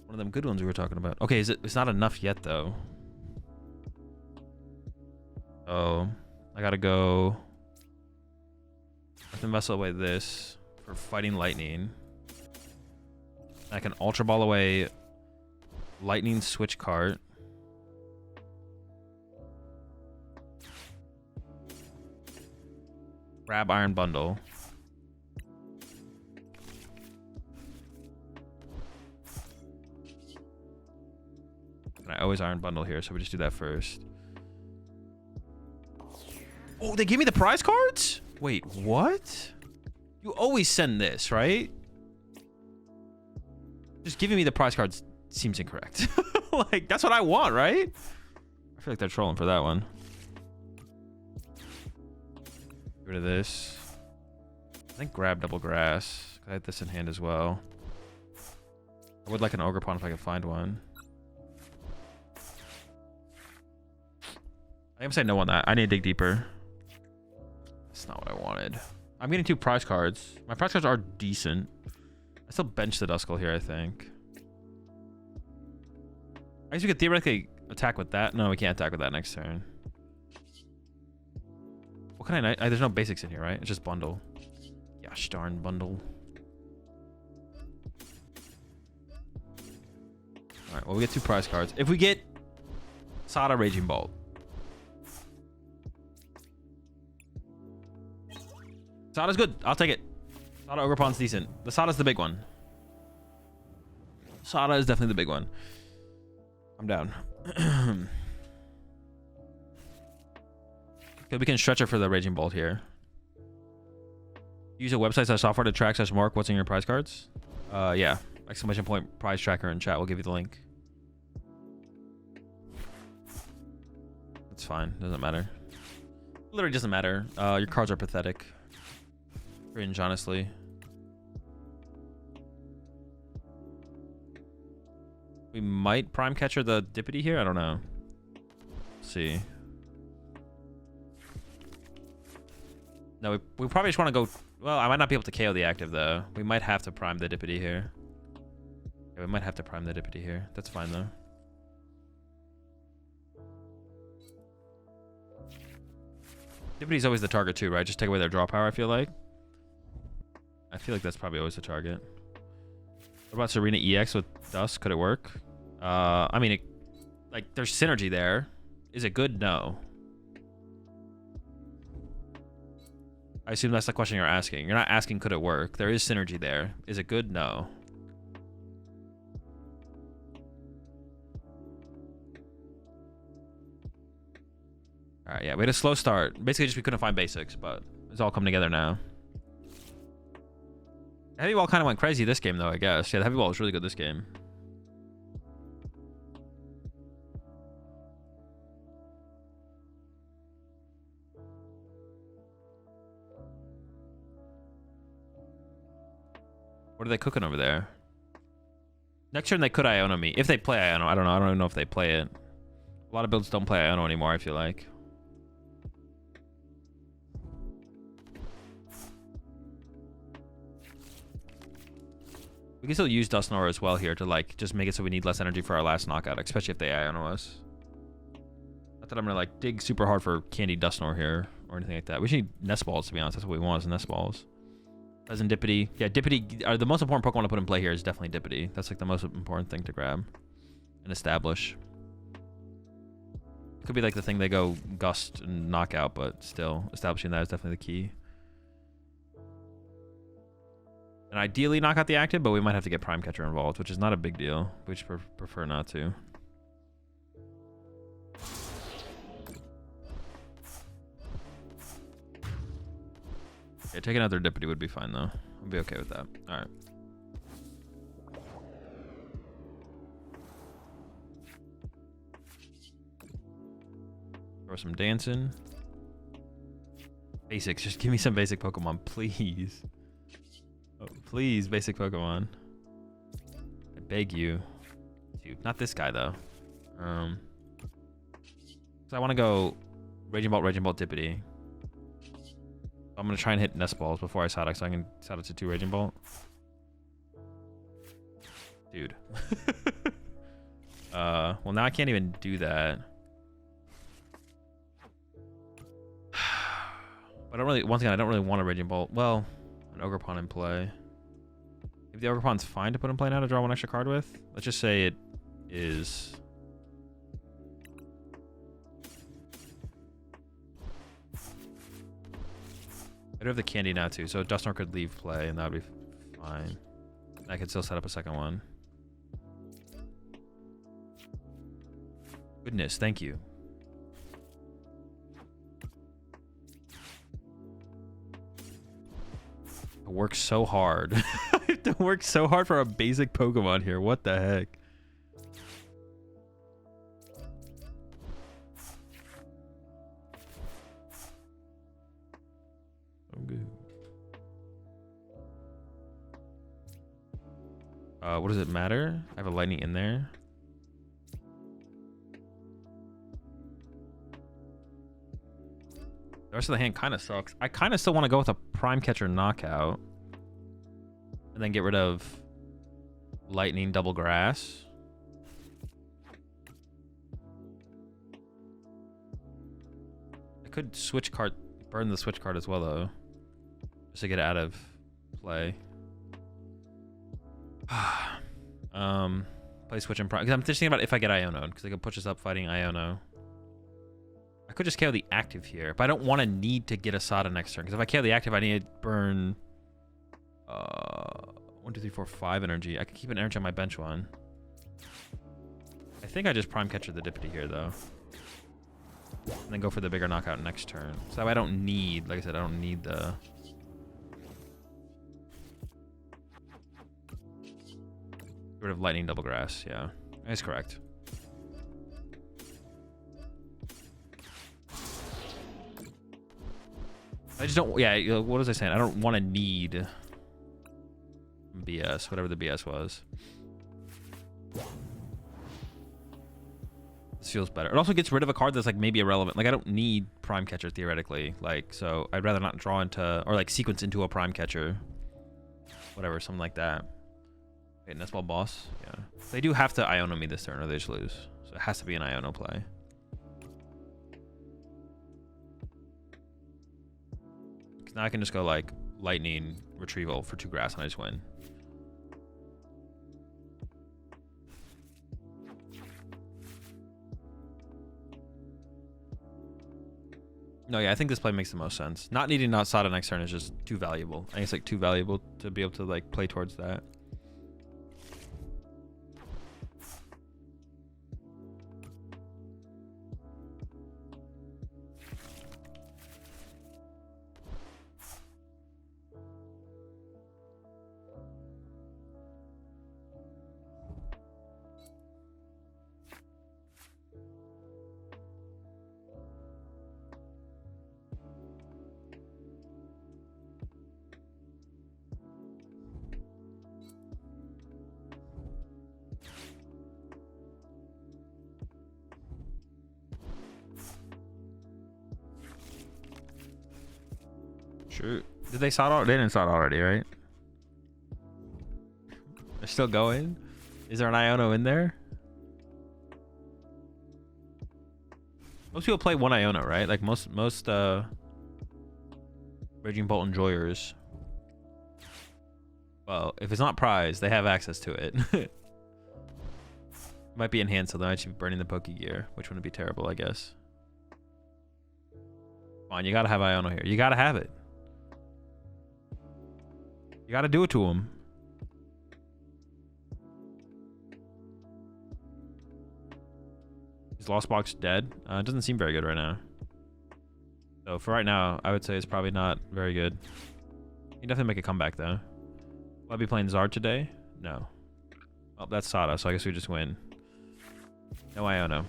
One of them good ones we were talking about. Okay, it's not enough yet though. Oh, I gotta go. Earthen Vessel away this for Fighting Lightning. I can Ultra Ball away Lightning Switch Cart. Grab Iron Bundle. Can I always Iron Bundle here, so we just do that first. Oh, they give me the prize cards? Wait, what? You always send this, right? Just giving me the prize cards seems incorrect. Like, that's what I want, right? I feel like they're trolling for that one. Get rid of this. I think grab double grass. I had this in hand as well. I would like an ogre pawn if I could find one. I'm gonna say no on that. I need to dig deeper. That's not what I wanted. I'm getting 2 prize cards. My prize cards are decent. I still bench the Dusknoir here, I think. I guess we could theoretically attack with that. No, we can't attack with that next turn. What can I... there's no basics in here, right? It's just bundle. Gosh darn bundle. Alright, well, we get 2 prize cards. If we get Sada Raging Bolt. Sada's good. I'll take it. Sada Ogre Pawn's decent. The Sada's the big one. Sada is definitely the big one. I'm down. Okay, we can stretch it for the Raging Bolt here. Use a website / software to track / mark what's in your prize cards. Yeah. Exclamation point prize tracker in chat. We'll give you the link. That's fine. Doesn't matter. Literally doesn't matter. Your cards are pathetic. Cringe, honestly. We might prime catcher the Dippity here. I don't know. Let's see. No, we probably just want to go. Well, I might not be able to KO the active though. We might have to prime the Dippity here. Yeah, we might have to prime the Dippity here. That's fine though. Dippity's always the target too, right? Just take away their draw power, I feel like. I feel like that's probably always the target. What about Serena EX with Dusk? Could it work? I mean, like, there's synergy there. Is it good? No. I assume that's the question you're asking. You're not asking could it work. There is synergy there. Is it good? No. Alright, yeah, we had a slow start. Basically, just we couldn't find basics, but it's all coming together now. Heavy Ball kind of went crazy this game, though, I guess. Yeah, the Heavy Ball was really good this game. What are they cooking over there? Next turn, they could Iono me. If they play Iono. I don't know. I don't even know if they play it. A lot of builds don't play Iono anymore, I feel like. We can still use Dusknoir as well here to, like, just make it so we need less energy for our last knockout, especially if they Iono us. Not that I'm gonna, like, dig super hard for Candy Dusknoir here or anything like that. We should need Nest Balls, to be honest. That's what we want is Nest Balls. As in Dippity. Yeah, Dippity, the most important Pokemon to put in play here is definitely Dippity. That's, like, the most important thing to grab and establish. It could be, like, the thing they go Gust and Knockout, but still, establishing that is definitely the key. And ideally knock out the active, but we might have to get Prime Catcher involved, which is not a big deal. We just prefer not to. Okay, taking out their Dippity would be fine, though. I'll be okay with that. All right. Throw some dancing. Basics. Just give me some basic Pokemon, please. Oh, please, basic Pokemon. I beg you. Dude, not this guy, though. So I want to go Raging Bolt, Dippity. I'm going to try and hit Nest Balls before I Sada, so I can Sada to 2 Raging Bolt. Dude. Well, now I can't even do that. But I don't really, once again, I don't really want a Raging Bolt. Well, an Ogre Pawn in play. If the Ogre Pawn's fine to put in play now to draw 1 extra card with, let's just say it is. I do have the candy now too, so Dusknoir could leave play and that would be fine. I could still set up a second one. Goodness, thank you. I work so hard. I have to work so hard for a basic Pokemon here. What the heck? Okay. What does it matter? I have a lightning in there. The rest of the hand kind of sucks. I kind of still want to go with a Prime Catcher Knockout. And then get rid of Lightning Double Grass. I could switch card, burn the switch card as well though. Just to get it out of play. Play switch and Prime. Because I'm just thinking about if I get Iono. Because I could push us up fighting Iono. I could just KO the active here, but I don't want to need to get a Sada next turn. Because if I KO the active, I need to burn 1, 2, 3, 4, 5 energy. I could keep an energy on my bench one. I think I just Prime Catcher the Dippity here, though. And then go for the bigger knockout next turn. So I don't need, like I said, I don't need the... Get rid of Lightning Double Grass, yeah. That's correct. I just don't, yeah, what was I saying? I don't want to need BS, whatever the BS was. This feels better. It also gets rid of a card that's like maybe irrelevant. Like I don't need Prime Catcher theoretically. Like, so I'd rather not draw into, or like sequence into a Prime Catcher. Whatever, something like that. Wait, Nestball Boss? Yeah. They do have to Iono me this turn or they just lose. So it has to be an Iono play. Now I can just go like Lightning Retrieval for 2 grass and I just win. No, yeah, I think this play makes the most sense. Not needing not Sada next turn is just too valuable. I think it's like too valuable to be able to like play towards that. Sure. Did they saw it? They didn't saw it already, right? They're still going? Is there an Iono in there? Most people play one Iono, right? Like most Raging Bolt enjoyers. Well, if it's not prized, they have access to it. Might be enhanced, so they might be burning the Poke Gear, which wouldn't be terrible, I guess. Come on, you gotta have Iono here. You gotta have it. You gotta do it to him. Is Lost Box dead? It doesn't seem very good right now. So for right now, I would say it's probably not very good. You can definitely make a comeback though. Will I be playing Zard today? No. Oh, that's Sada, so I guess we just win. No Iono.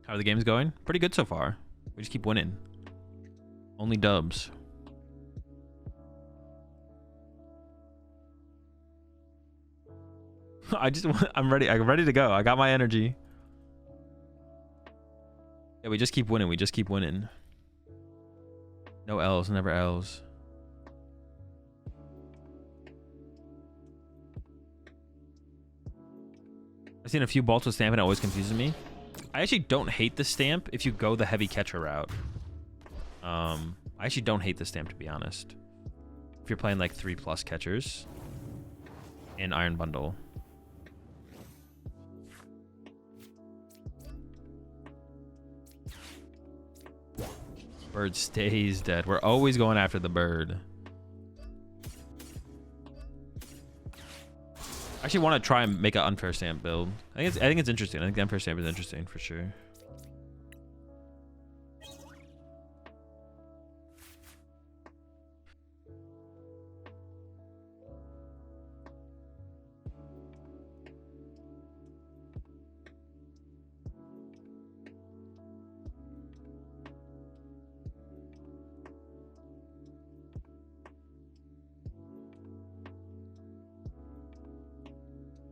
How are the games going? Pretty good so far. We just keep winning. Only dubs. I'm ready. I'm ready to go. I got my energy. Yeah, we just keep winning. We just keep winning. No L's, never L's. I've seen a few bolts with stamp and it always confuses me. I actually don't hate the stamp if you go the heavy catcher route. I actually don't hate the stamp, to be honest. If you're playing like 3+ catchers and Iron Bundle. Bird stays dead. We're always going after the bird. I actually want to try and make an unfair stamp build. I think it's interesting. I think the unfair stamp is interesting for sure.